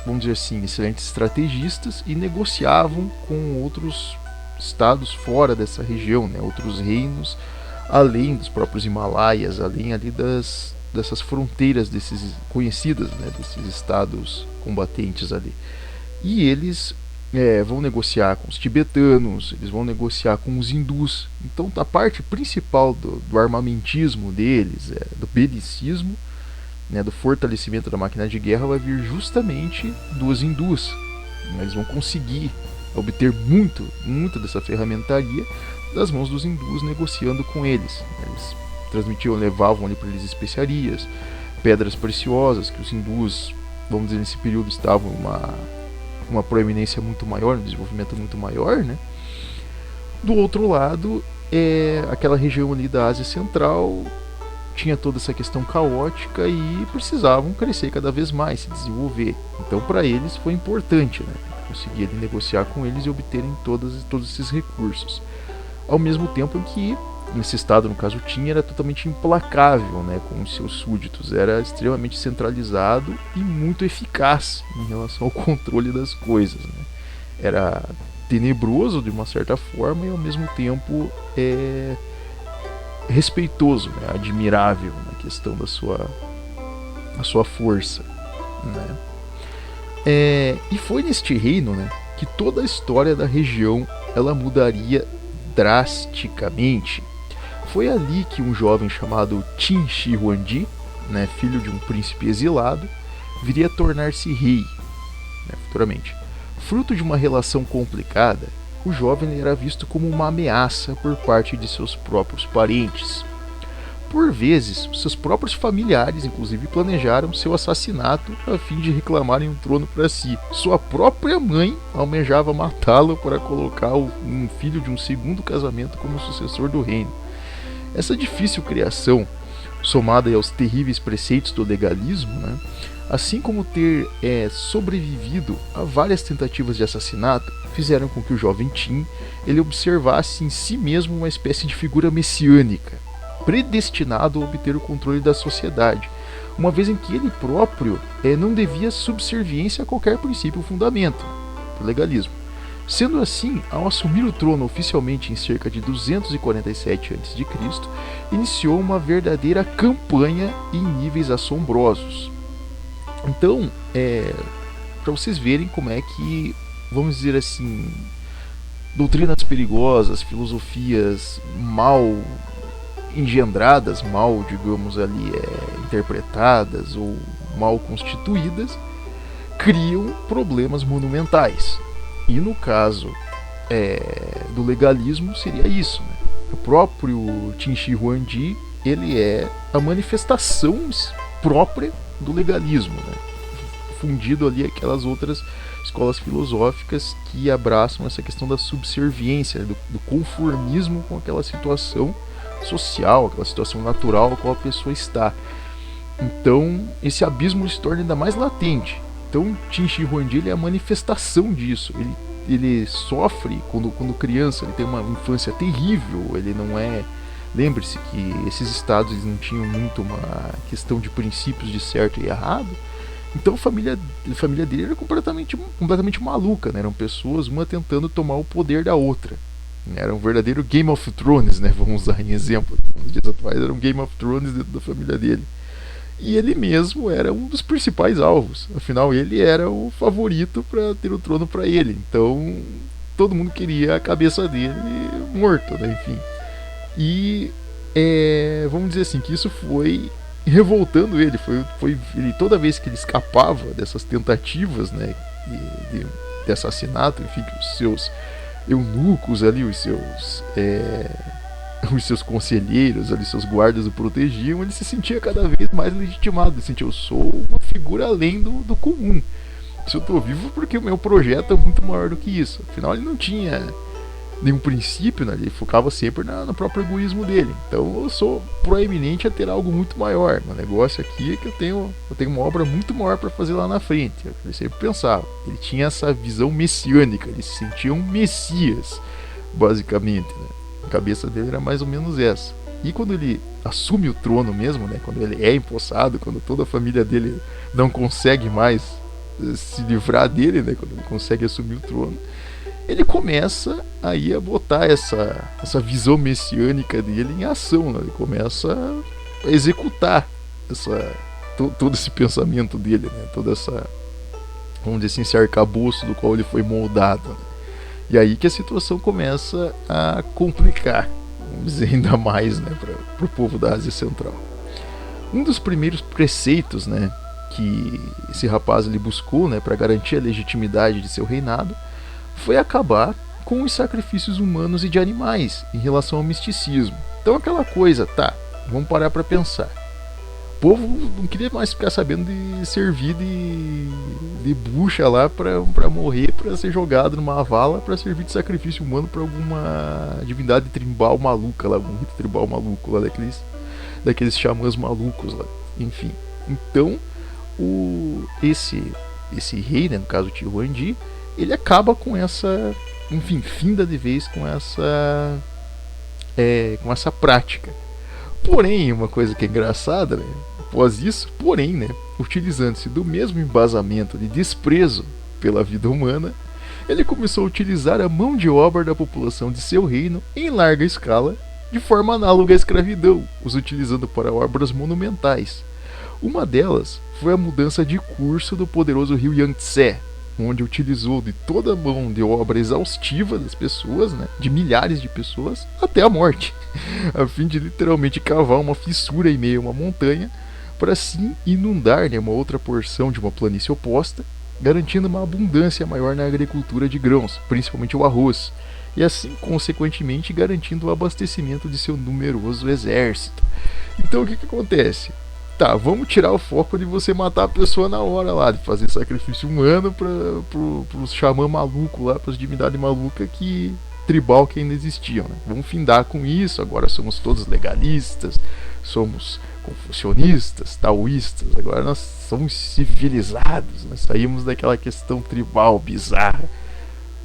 vamos dizer assim, excelentes estrategistas e negociavam com outros estados fora dessa região, né, outros reinos, além dos próprios Himalaias, além ali dessas fronteiras conhecidas, né, desses estados combatentes ali. E eles vão negociar com os tibetanos, eles vão negociar com os hindus. Então a parte principal do armamentismo deles, do belicismo, né, do fortalecimento da máquina de guerra, vai vir justamente dos hindus. Eles vão conseguir obter muito dessa ferramentaria das mãos dos hindus, negociando com eles. Eles levavam ali para eles especiarias, pedras preciosas, que os hindus, vamos dizer, nesse período estavam uma proeminência muito maior, um desenvolvimento muito maior, né? Do outro lado, aquela região ali da Ásia Central tinha toda essa questão caótica e precisavam crescer cada vez mais, se desenvolver. Então, para eles foi importante, né, conseguir ali negociar com eles e obterem todos esses recursos. Ao mesmo tempo em que nesse estado, no caso Qin, era totalmente implacável, né, com os seus súditos, era extremamente centralizado e muito eficaz em relação ao controle das coisas, né. Era tenebroso de uma certa forma e ao mesmo tempo respeitoso, né, admirável na questão da sua força, né. E foi neste reino, né, que toda a história da região ela mudaria drasticamente. Foi ali que um jovem chamado Qin Shi Huangdi, né, filho de um príncipe exilado, viria a tornar-se rei, né, futuramente. Fruto de uma relação complicada, o jovem era visto como uma ameaça por parte de seus próprios parentes. Por vezes, seus próprios familiares, inclusive, planejaram seu assassinato a fim de reclamarem um trono para si. Sua própria mãe almejava matá-lo para colocar um filho de um segundo casamento como sucessor do reino. Essa difícil criação, somada aos terríveis preceitos do legalismo, né, assim como ter sobrevivido a várias tentativas de assassinato, fizeram com que o jovem Qin ele observasse em si mesmo uma espécie de figura messiânica, predestinado a obter o controle da sociedade, uma vez em que ele próprio não devia subserviência a qualquer princípio ou fundamento do legalismo. Sendo assim, ao assumir o trono oficialmente em cerca de 247 a.C., iniciou uma verdadeira campanha em níveis assombrosos. Então, para vocês verem como é que, vamos dizer assim, doutrinas perigosas, filosofias mal engendradas, mal, digamos ali, interpretadas ou mal constituídas, criam problemas monumentais. E no caso do legalismo seria isso, né? O próprio Qin Shi Huangdi, ele é a manifestação própria do legalismo, né? fundido ali aquelas outras escolas filosóficas que abraçam essa questão da subserviência, do conformismo com aquela situação social, aquela situação natural a qual a pessoa está. Então esse abismo se torna ainda mais latente. Então Qin Shi Huangdi, ele é a manifestação disso. Ele sofre quando criança, ele tem uma infância terrível, ele não é... Lembre-se que esses estados não tinham muito uma questão de princípios de certo e errado. Então a família dele era completamente maluca, né? Eram pessoas, uma tentando tomar o poder da outra. Era um verdadeiro Game of Thrones, né? Vamos usar em exemplo. Nos dias atuais era um Game of Thrones dentro da família dele. E ele mesmo era um dos principais alvos. Afinal, ele era o favorito para ter o trono para ele. Então todo mundo queria a cabeça dele morto, né? Enfim. E vamos dizer assim, que isso foi revoltando ele, ele, toda vez que ele escapava dessas tentativas, né, de assassinato, enfim, que os seus eunucos ali, os seus conselheiros ali, seus guardas o protegiam, ele se sentia cada vez mais legitimado, ele sentia, eu sou uma figura além do comum, se eu estou vivo porque o meu projeto é muito maior do que isso. Afinal, ele não tinha nenhum princípio, né? Ele focava sempre no próprio egoísmo dele. Então eu sou proeminente a ter algo muito maior. O negócio aqui é que eu tenho uma obra muito maior para fazer lá na frente. Ele sempre pensava. Ele tinha essa visão messiânica. Ele se sentia um messias, basicamente, né? A cabeça dele era mais ou menos essa. E quando ele assume o trono mesmo, né? Quando ele é empossado, quando toda a família dele não consegue mais se livrar dele, né? Quando ele consegue assumir o trono, ele começa aí a botar essa visão messiânica dele em ação, né? Ele começa a executar todo esse pensamento dele, né? Toda essa, vamos dizer assim, esse arcabouço do qual ele foi moldado, né? E aí que a situação começa a complicar, vamos dizer, ainda mais, né, para o povo da Ásia Central. Um dos primeiros preceitos, né, que esse rapaz ele buscou, né, para garantir a legitimidade de seu reinado foi acabar com os sacrifícios humanos e de animais em relação ao misticismo. Então aquela coisa, tá, vamos parar para pensar. O povo não queria mais ficar sabendo de servir de bucha lá para morrer, para ser jogado numa vala para servir de sacrifício humano para alguma divindade tribal maluca lá, algum rito tribal maluco lá, daqueles xamãs malucos lá, enfim. Então esse rei, né, no caso o Qin Huangdi, ele acaba com essa, enfim, finda de vez com essa prática. Porém, uma coisa que é engraçada, né, após isso, né, utilizando-se do mesmo embasamento de desprezo pela vida humana, ele começou a utilizar a mão de obra da população de seu reino em larga escala, de forma análoga à escravidão, os utilizando para obras monumentais. Uma delas foi a mudança de curso do poderoso rio Yangtze, onde utilizou de toda a mão de obra exaustiva das pessoas, né, de milhares de pessoas, até a morte, a fim de literalmente cavar uma fissura em meio a uma montanha, para assim inundar, né, uma outra porção de uma planície oposta, garantindo uma abundância maior na agricultura de grãos, principalmente o arroz, e assim, consequentemente, garantindo o abastecimento de seu numeroso exército. Então o que acontece? Tá, vamos tirar o foco de você matar a pessoa na hora lá, de fazer sacrifício humano pros xamã maluco lá, pras divindades malucas tribal que ainda existiam, né? Vamos findar com isso, agora somos todos legalistas, somos confucionistas, taoístas, agora nós somos civilizados, nós saímos daquela questão tribal bizarra.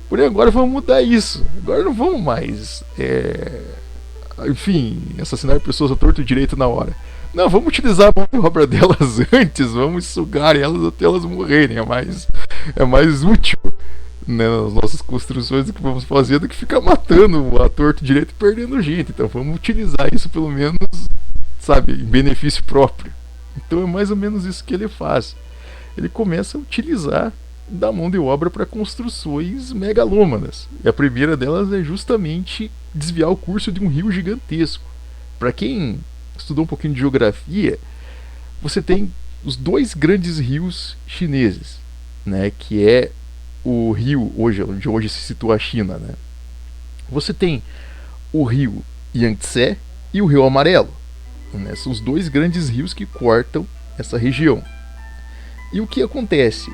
Porém, agora vamos mudar isso, agora não vamos mais, enfim, assassinar pessoas a torto e direito na hora. Não, vamos utilizar a mão de obra delas antes, vamos sugar elas até elas morrerem, é mais útil, né, nas nossas construções que vamos fazer do que ficar matando a torto direito e perdendo gente. Então vamos utilizar isso pelo menos, sabe, em benefício próprio. Então é mais ou menos isso que ele faz. Ele começa a utilizar da mão de obra para construções megalômanas. E a primeira delas é justamente desviar o curso de um rio gigantesco. Para quem estudou um pouquinho de geografia, você tem os dois grandes rios chineses, né, que é o rio onde hoje se situa a China, né? Você tem o rio Yangtze e o rio Amarelo, né? São os dois grandes rios que cortam essa região. E o que acontece?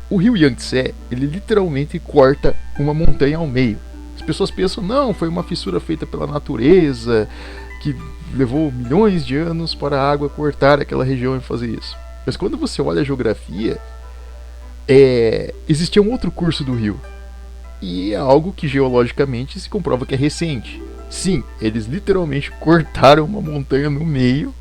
O rio Yangtze, ele literalmente corta uma montanha ao meio. As pessoas pensam, não, foi uma fissura feita pela natureza, que levou milhões de anos para a água cortar aquela região e fazer isso. Mas quando você olha a geografia, existia um outro curso do rio. E é algo que geologicamente se comprova que é recente. Sim, eles literalmente cortaram uma montanha no meio,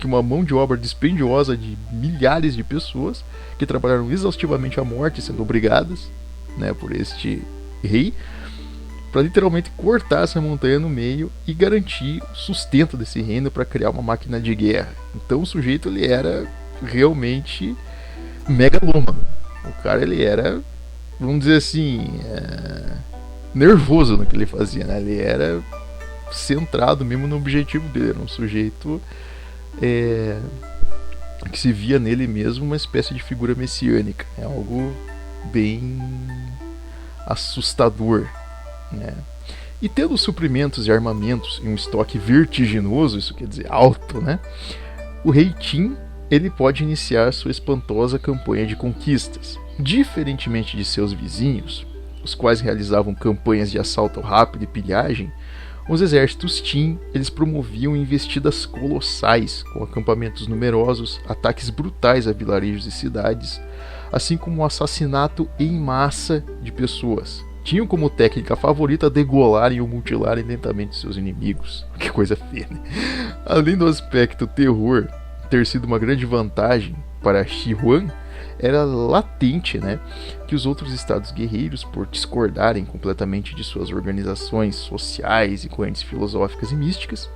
que uma mão de obra dispendiosa de milhares de pessoas que trabalharam exaustivamente à morte, sendo obrigadas, né, por este rei, para literalmente cortar essa montanha no meio e garantir o sustento desse reino para criar uma máquina de guerra. Então o sujeito, ele era realmente megalômano. O cara, ele era, vamos dizer assim, nervoso no que ele fazia, né? Ele era centrado mesmo no objetivo dele, era um sujeito que se via nele mesmo uma espécie de figura messiânica. É algo bem assustador, né? E tendo suprimentos e armamentos em um estoque vertiginoso, isso quer dizer alto, né? O rei Qin, ele pode iniciar sua espantosa campanha de conquistas. Diferentemente de seus vizinhos, os quais realizavam campanhas de assalto rápido e pilhagem, os exércitos Qin, eles promoviam investidas colossais, com acampamentos numerosos, ataques brutais a vilarejos e cidades, assim como o assassinato em massa de pessoas. Tinham como técnica favorita degolarem ou mutilarem lentamente seus inimigos. Que coisa feia, né? Além do aspecto terror ter sido uma grande vantagem para Shi Huan, era latente, né, que os outros estados guerreiros, por discordarem completamente de suas organizações sociais e correntes filosóficas e místicas,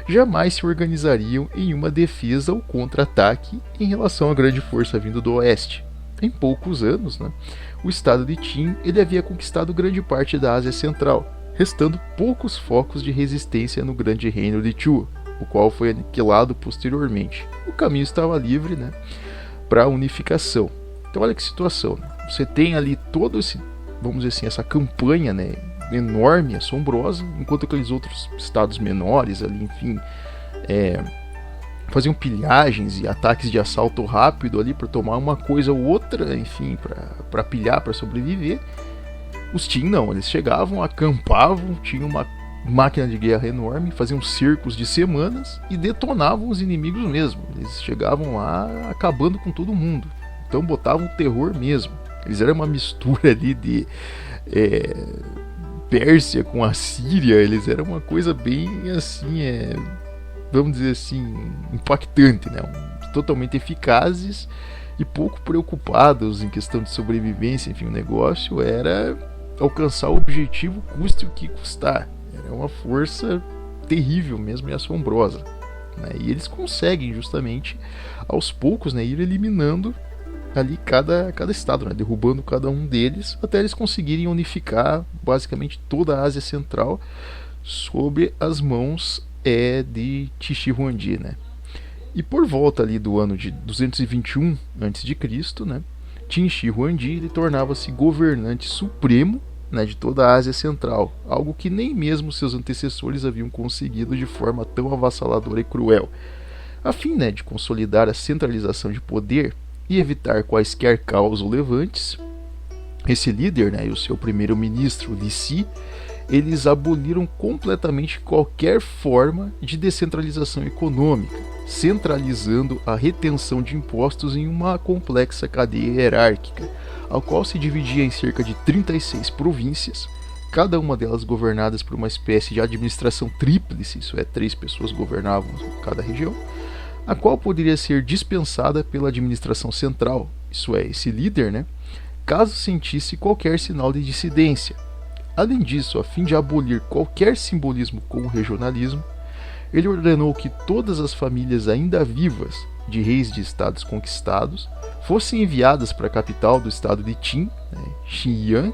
jamais se organizariam em uma defesa ou contra-ataque em relação à grande força vindo do oeste. Em poucos anos, né, o estado de Qin, ele havia conquistado grande parte da Ásia Central, restando poucos focos de resistência no grande reino de Chu, o qual foi aniquilado posteriormente. O caminho estava livre, né, para a unificação. Então olha que situação, né? Você tem ali todo esse, vamos dizer assim, essa campanha, né, enorme, assombrosa, enquanto aqueles outros estados menores ali, enfim, faziam pilhagens e ataques de assalto rápido ali para tomar uma coisa ou outra, enfim, para pilhar, para sobreviver. Os Qin não, eles chegavam, acampavam, tinham uma máquina de guerra enorme, faziam cercos de semanas e detonavam os inimigos mesmo. Eles chegavam lá acabando com todo mundo. Então botavam o terror mesmo. Eles eram uma mistura ali de Pérsia com a Síria. Eles eram uma coisa bem assim, vamos dizer assim, impactante, né? Totalmente eficazes e pouco preocupados em questão de sobrevivência. Enfim, o negócio era alcançar o objetivo, custe o que custar. Era uma força terrível mesmo e assombrosa, né? E eles conseguem justamente aos poucos, né, ir eliminando ali cada estado, né, derrubando cada um deles, até eles conseguirem unificar basicamente toda a Ásia Central sob as mãos de Shi Huangdi, né? E por volta ali do ano de 221 a.C., né, Shi Huangdi, ele tornava-se governante supremo, né, de toda a Ásia Central, algo que nem mesmo seus antecessores haviam conseguido de forma tão avassaladora e cruel. A fim, né, de consolidar a centralização de poder e evitar quaisquer caos ou levantes, esse líder, né, e o seu primeiro-ministro, Li Si, eles aboliram completamente qualquer forma de descentralização econômica, centralizando a retenção de impostos em uma complexa cadeia hierárquica, a qual se dividia em cerca de 36 províncias, cada uma delas governadas por uma espécie de administração tríplice, isso é, 3 pessoas governavam cada região, a qual poderia ser dispensada pela administração central, isso é, esse líder, né, caso sentisse qualquer sinal de dissidência. Além disso, a fim de abolir qualquer simbolismo com o regionalismo, ele ordenou que todas as famílias ainda vivas de reis de estados conquistados fossem enviadas para a capital do estado de Qin, né, Xinjiang,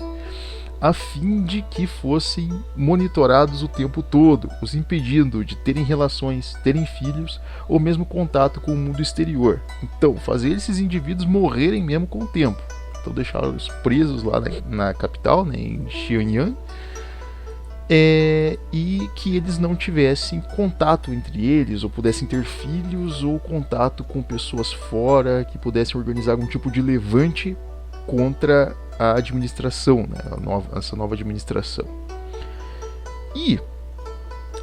a fim de que fossem monitorados o tempo todo, os impedindo de terem relações, terem filhos ou mesmo contato com o mundo exterior. Então, fazer esses indivíduos morrerem mesmo com o tempo. Então deixaram-os presos lá na capital, né, em Xinjiang, e que eles não tivessem contato entre eles, ou pudessem ter filhos, ou contato com pessoas fora, que pudessem organizar algum tipo de levante contra a administração, né, essa nova administração. E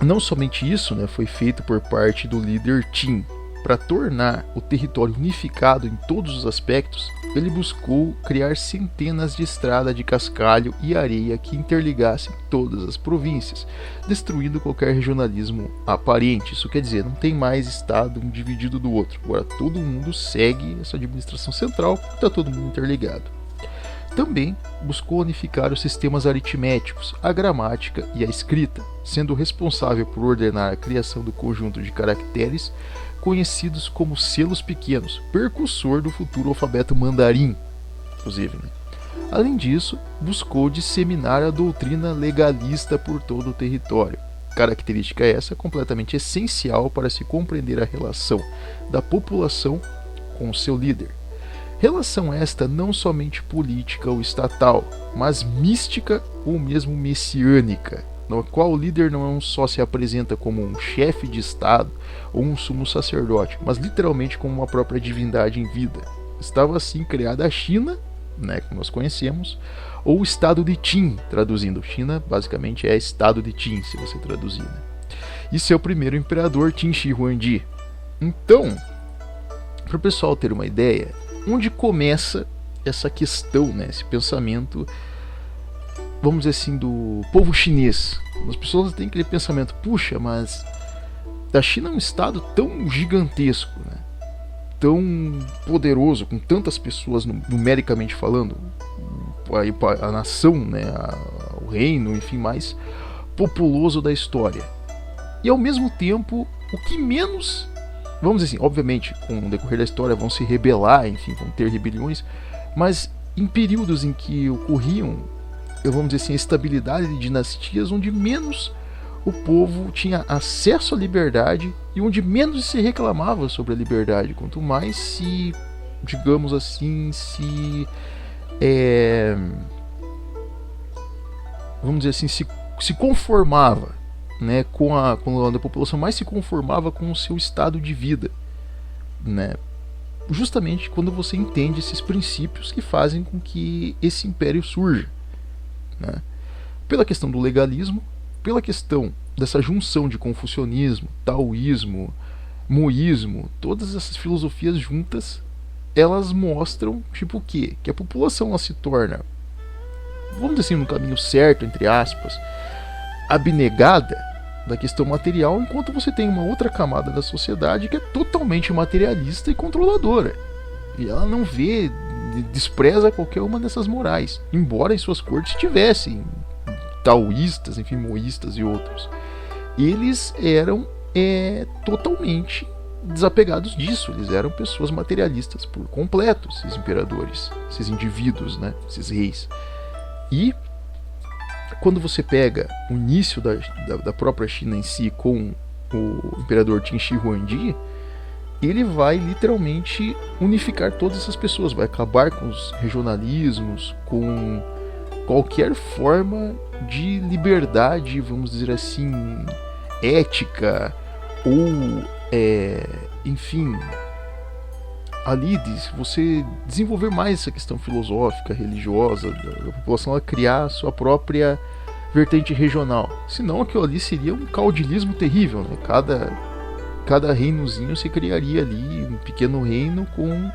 não somente isso, né, foi feito por parte do líder Tim. Para tornar o território unificado em todos os aspectos, ele buscou criar centenas de estradas de cascalho e areia que interligassem todas as províncias, destruindo qualquer regionalismo aparente. Isso quer dizer, não tem mais estado um dividido do outro. Agora todo mundo segue essa administração central, está todo mundo interligado. Também buscou unificar os sistemas aritméticos, a gramática e a escrita, sendo responsável por ordenar a criação do conjunto de caracteres conhecidos como selos pequenos, precursor do futuro alfabeto mandarim, inclusive. Né? Além disso, buscou disseminar a doutrina legalista por todo o território. Característica essa completamente essencial para se compreender a relação da população com o seu líder. Relação esta não somente política ou estatal, mas mística ou mesmo messiânica, no qual o líder não só se apresenta como um chefe de estado ou um sumo sacerdote, mas literalmente como uma própria divindade em vida. Estava assim criada a China, né, como nós conhecemos, ou o estado de Qin, traduzindo. China basicamente é estado de Qin, se você traduzir. Né? E seu primeiro imperador, Qin Shi Huangdi. Então, para o pessoal ter uma ideia, onde começa essa questão, né, esse pensamento, vamos dizer assim, do povo chinês. As pessoas têm aquele pensamento, puxa, mas a China é um estado tão gigantesco, né? Tão poderoso, com tantas pessoas numericamente falando, a nação, né? O reino, enfim, mais populoso da história. E ao mesmo tempo, o que menos, vamos dizer assim, obviamente, com o decorrer da história vão se rebelar, enfim, vão ter rebeliões, mas em períodos em que ocorriam, vamos dizer assim, a estabilidade de dinastias, onde menos o povo tinha acesso à liberdade e onde menos se reclamava sobre a liberdade, quanto mais se, digamos assim, vamos dizer assim, se conformava, né, quando a população mais se conformava com o seu estado de vida, né, justamente quando você entende esses princípios que fazem com que esse império surja. Né? Pela questão do legalismo, pela questão dessa junção de confucionismo, taoísmo, moísmo, todas essas filosofias juntas, elas mostram tipo o quê? Que a população ela se torna, vamos dizer assim, no caminho certo, entre aspas, abnegada da questão material, enquanto você tem uma outra camada da sociedade que é totalmente materialista e controladora. E ela não vê, despreza qualquer uma dessas morais, embora em suas cortes tivessem taoístas, enfim, moístas e outros. Eles eram totalmente desapegados disso, eles eram pessoas materialistas por completo, esses imperadores, esses indivíduos, né, esses reis. E quando você pega o início da própria China em si com o imperador Qin Shi Huangdi, ele vai literalmente unificar todas essas pessoas, vai acabar com os regionalismos, com qualquer forma de liberdade, vamos dizer assim, ética, ou, enfim, ali você desenvolver mais essa questão filosófica, religiosa, da população a criar a sua própria vertente regional. Senão aquilo ali seria um caudilismo terrível, né? Cada reinozinho se criaria ali um pequeno reino com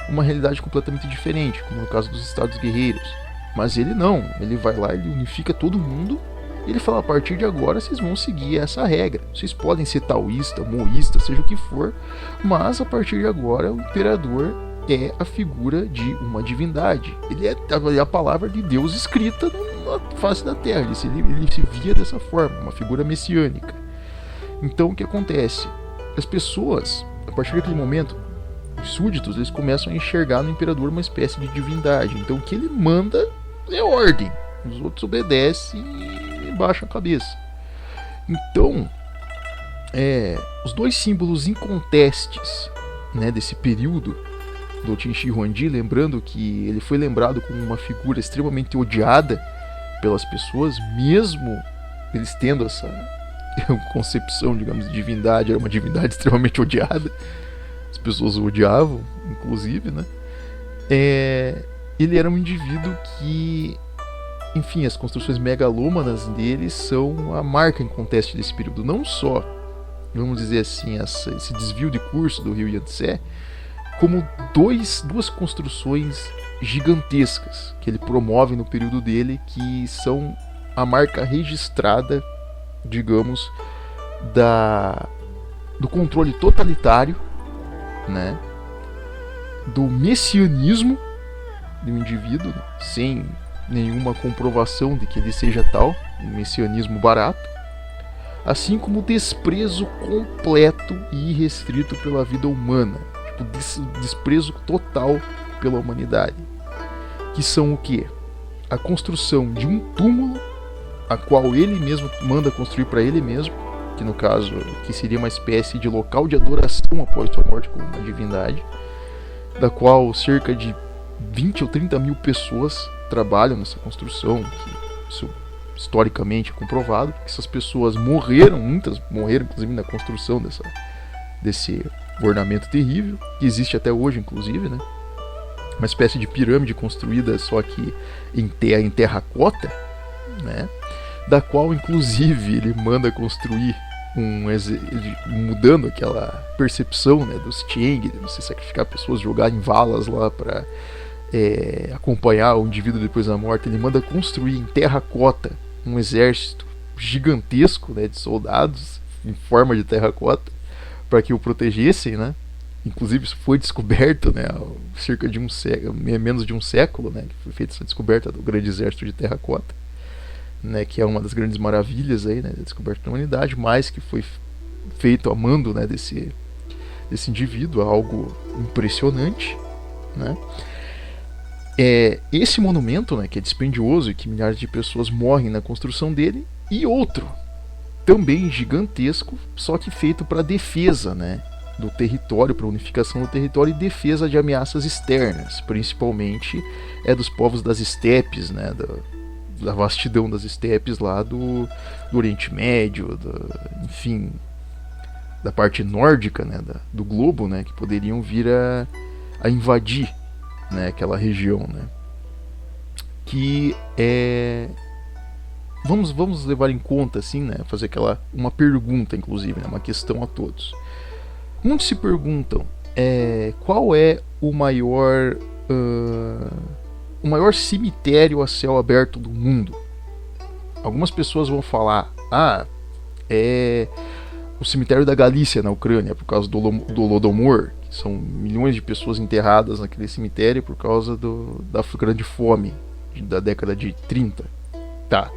uma realidade completamente diferente, como no caso dos Estados Guerreiros. Mas ele não, ele vai lá, ele unifica todo mundo, e ele fala, a partir de agora vocês vão seguir essa regra. Vocês podem ser taoísta, moísta, seja o que for, mas a partir de agora o imperador é a figura de uma divindade. Ele é a palavra de Deus escrita na face da terra, ele se via dessa forma, uma figura messiânica. Então o que acontece? As pessoas, a partir daquele momento, os súditos, eles começam a enxergar no imperador uma espécie de divindade. Então o que ele manda é ordem, os outros obedecem e baixam a cabeça. Então, os dois símbolos incontestes, né, desse período do Qin Shi Huangdi, lembrando que ele foi lembrado como uma figura extremamente odiada pelas pessoas, mesmo eles tendo essa concepção, digamos, de divindade, era uma divindade extremamente odiada, as pessoas o odiavam, inclusive, né? Ele era um indivíduo que, enfim, as construções megalômanas dele são a marca inconteste desse período. Não só, vamos dizer assim, esse desvio de curso do rio Yangtze, como duas construções gigantescas que ele promove no período dele, que são a marca registrada, digamos, do controle totalitário, né, do messianismo de um indivíduo, sem nenhuma comprovação de que ele seja tal, um messianismo barato, assim como o desprezo completo e irrestrito pela vida humana, tipo, desprezo total pela humanidade, que são o quê? A construção de um túmulo, a qual ele mesmo manda construir para ele mesmo, que no caso que seria uma espécie de local de adoração após sua morte como uma divindade, da qual cerca de 20 ou 30 mil pessoas trabalham nessa construção, que isso historicamente é comprovado, que essas pessoas morreram, muitas morreram inclusive na construção desse ornamento terrível, que existe até hoje inclusive, né? Uma espécie de pirâmide construída só que em terracota, né? Da qual inclusive ele manda construir mudando aquela percepção, né, dos Cheng, de você sacrificar pessoas, jogar em valas lá para acompanhar o indivíduo depois da morte. Ele manda construir em terracota um exército gigantesco, né, de soldados em forma de terracota para que o protegessem, né? Inclusive isso foi descoberto, né, há cerca de menos de um século, né, que foi feita essa descoberta do grande exército de terracota, né, que é uma das grandes maravilhas aí, né, da descoberta da humanidade, mas que foi feito a mando, né, desse indivíduo, algo impressionante, né? Esse monumento, né, que é dispendioso e que milhares de pessoas morrem na construção dele, e outro também gigantesco, só que feito para defesa, né, do território, para unificação do território e defesa de ameaças externas, principalmente dos povos das estepes, né, da vastidão das estepes lá do Oriente Médio, enfim, da parte nórdica, né, do globo, né, que poderiam vir a invadir, né, aquela região, né, que vamos levar em conta, assim, né, fazer uma pergunta, inclusive, né, uma questão a todos. Muitos se perguntam qual é o maior cemitério a céu aberto do mundo. Algumas pessoas vão falar, é o cemitério da Galícia na Ucrânia, por causa do Holodomor, que são milhões de pessoas enterradas naquele cemitério por causa da grande fome da década de 30. Tá.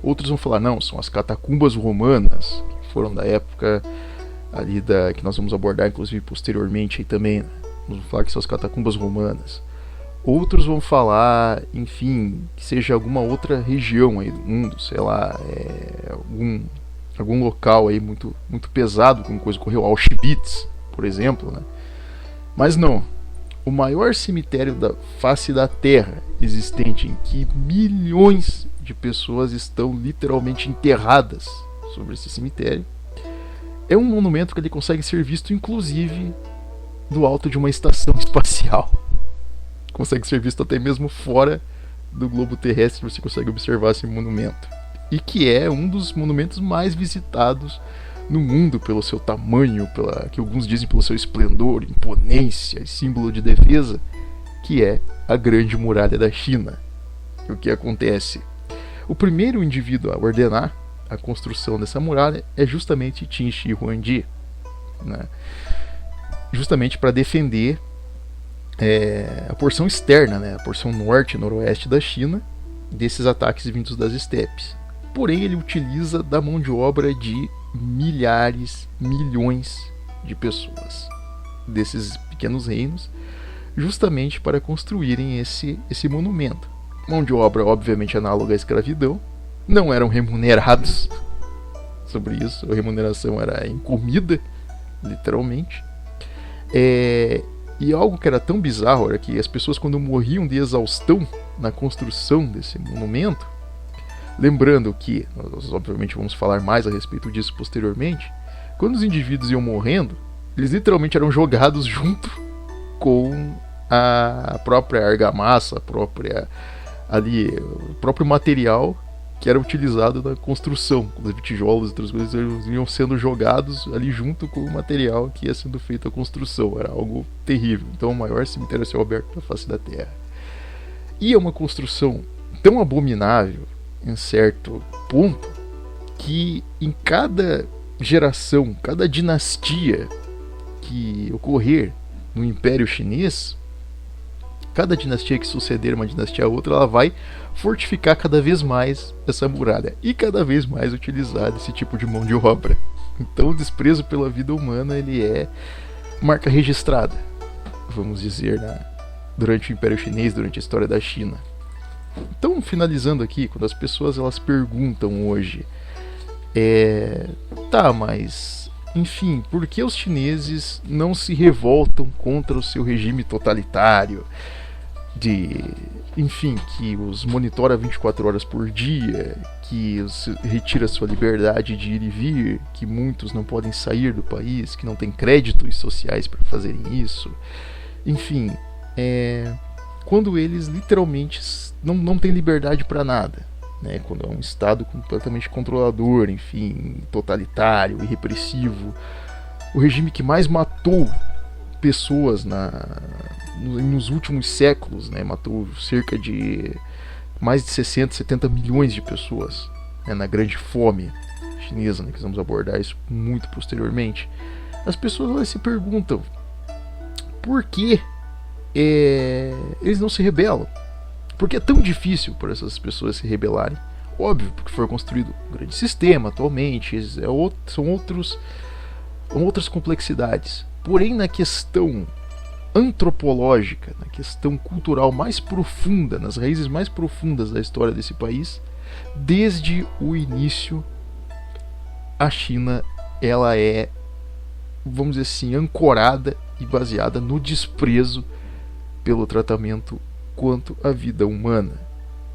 Outros vão falar, não, são as catacumbas romanas, que foram da época ali que nós vamos abordar inclusive posteriormente aí também, né? Vamos falar que são as catacumbas romanas. Outros vão falar, enfim, que seja alguma outra região aí do mundo, sei lá, algum local aí muito, muito pesado, como coisa ocorreu, Auschwitz, por exemplo, né? Mas não, o maior cemitério da face da Terra existente, em que milhões de pessoas estão literalmente enterradas sobre esse cemitério, é um monumento que ele consegue ser visto inclusive do alto de uma estação espacial. Consegue ser visto até mesmo fora do globo terrestre, você consegue observar esse monumento. E que é um dos monumentos mais visitados no mundo pelo seu tamanho, que alguns dizem pelo seu esplendor, imponência e símbolo de defesa, que é a Grande Muralha da China. E o que acontece? O primeiro indivíduo a ordenar a construção dessa muralha é justamente Qin Shi Huangdi, né? Justamente para defender a porção externa, né, a porção norte e noroeste da China, desses ataques vindos das estepes. Porém, ele utiliza da mão de obra de milhões de pessoas desses pequenos reinos, justamente para construírem esse monumento. Mão de obra, obviamente, análoga à escravidão, não eram remunerados sobre isso, a remuneração era em comida, literalmente. E algo que era tão bizarro era que as pessoas, quando morriam de exaustão na construção desse monumento, Lembrando que, nós obviamente vamos falar mais a respeito disso posteriormente, quando os indivíduos iam morrendo, eles literalmente eram jogados junto com a própria argamassa, o próprio material que era utilizado na construção. Inclusive tijolos e outras coisas iam sendo jogados ali junto com o material que ia sendo feito a construção. Era algo terrível. Então o maior cemitério a céu aberto da face da Terra. E é uma construção tão abominável, em certo ponto, que em cada geração, cada dinastia que ocorrer no Império Chinês, cada dinastia que suceder uma dinastia a outra, ela vai fortificar cada vez mais essa muralha e cada vez mais utilizar esse tipo de mão de obra. Então o desprezo pela vida humana, ele é marca registrada, vamos dizer, durante o Império Chinês, durante a história da China. Então, finalizando aqui, quando as pessoas elas perguntam hoje, mas enfim, por que os chineses não se revoltam contra o seu regime totalitário? Enfim, que os monitora 24 horas por dia, que os retira sua liberdade de ir e vir, que muitos não podem sair do país, que não tem créditos sociais para fazerem isso. Enfim, quando eles literalmente não têm liberdade para nada, né? Quando é um Estado completamente controlador, enfim, totalitário e repressivo, o regime que mais matou pessoas nos últimos séculos, né? Matou cerca de mais de 60, 70 milhões de pessoas, né? Na grande fome chinesa, né? Que vamos abordar isso muito posteriormente. As pessoas elas se perguntam por que eles não se rebelam. Porque é tão difícil para essas pessoas se rebelarem. Óbvio, porque foi construído um grande sistema atualmente, são outras complexidades. Porém, na questão antropológica, na questão cultural mais profunda, nas raízes mais profundas da história desse país, desde o início, a China ela é, vamos dizer assim, ancorada e baseada no desprezo pelo tratamento quanto à vida humana.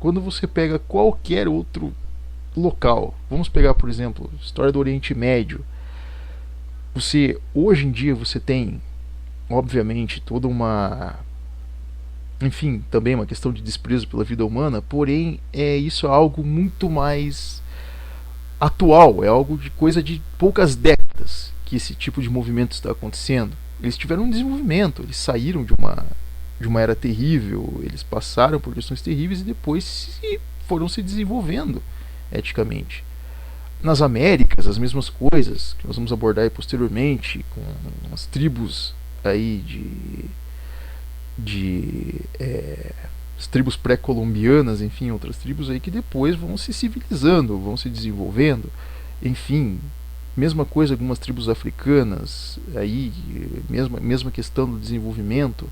Quando você pega qualquer outro local, vamos pegar, por exemplo, a história do Oriente Médio, hoje em dia você tem, obviamente, toda uma, enfim, também uma questão de desprezo pela vida humana, porém isso é algo muito mais atual, é algo de coisa de poucas décadas que esse tipo de movimento está acontecendo. Eles tiveram um desenvolvimento, eles saíram de uma era terrível, eles passaram por questões terríveis e depois foram se desenvolvendo eticamente. Nas Américas, as mesmas coisas, que nós vamos abordar aí posteriormente, com as tribos aí as tribos pré-colombianas, enfim, outras tribos aí que depois vão se civilizando, vão se desenvolvendo, enfim, mesma coisa algumas tribos africanas, aí, mesma questão do desenvolvimento,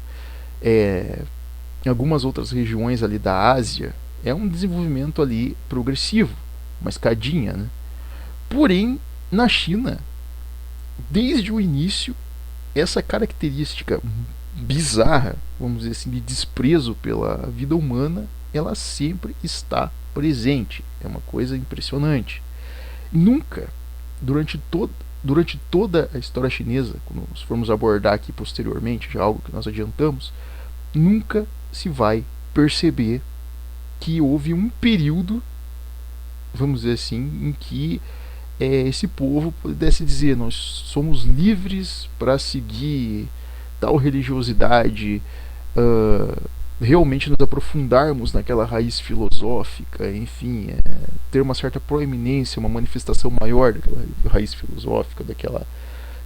em algumas outras regiões ali da Ásia, é um desenvolvimento ali progressivo, uma escadinha, né? Porém, na China, desde o início, essa característica bizarra, vamos dizer assim, de desprezo pela vida humana, ela sempre está presente. É uma coisa impressionante. Nunca, durante toda a história chinesa, quando nós formos abordar aqui posteriormente, já algo que nós adiantamos, nunca se vai perceber que houve um período, vamos dizer assim, em que esse povo pudesse dizer: nós somos livres para seguir tal religiosidade, realmente nos aprofundarmos naquela raiz filosófica, enfim, ter uma certa proeminência, uma manifestação maior daquela raiz filosófica, daquela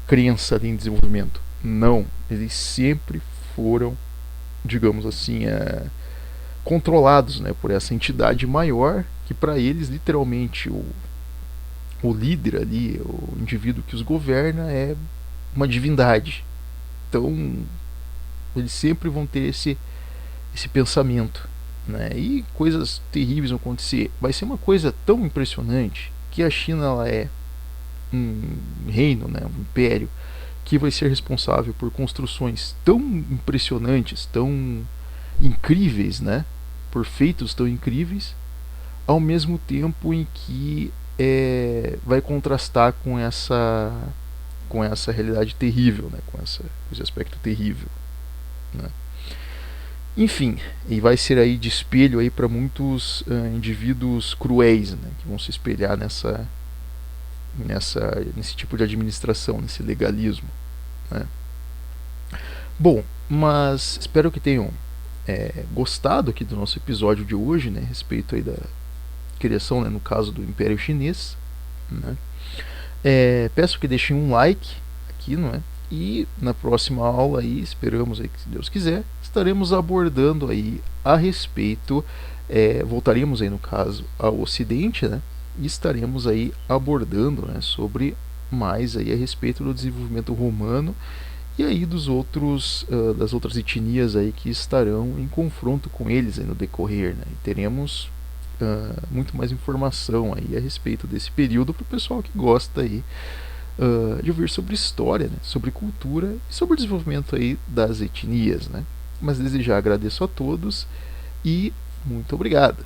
crença ali em desenvolvimento. Não, eles sempre foram, digamos assim, controlados, né, por essa entidade maior, que para eles literalmente o líder ali, o indivíduo que os governa, é uma divindade. Então eles sempre vão ter esse pensamento, né? E coisas terríveis vão acontecer. Vai ser uma coisa tão impressionante que a China ela é um reino, né, um império que vai ser responsável por construções tão impressionantes, tão incríveis, né, por feitos tão incríveis, ao mesmo tempo em que vai contrastar com essa realidade terrível, né? Com esse aspecto terrível, né? Enfim, e vai ser aí de espelho aí para muitos indivíduos cruéis, né? Que vão se espelhar nesse tipo de administração, nesse legalismo, né? Bom, mas espero que tenham gostado aqui do nosso episódio de hoje, né, a respeito aí da criação, né, no caso do Império Chinês, né. Peço que deixem um like aqui, não é? E na próxima aula aí, esperamos aí que, se Deus quiser, estaremos abordando aí a respeito, voltaremos aí no caso ao Ocidente, né? E estaremos aí abordando, né, sobre mais aí a respeito do desenvolvimento romano e aí das outras etnias aí que estarão em confronto com eles aí no decorrer, né? E teremos muito mais informação aí a respeito desse período para o pessoal que gosta aí de ouvir sobre história, né? Sobre cultura e sobre o desenvolvimento aí das etnias, né? Mas desde já agradeço a todos e muito obrigado.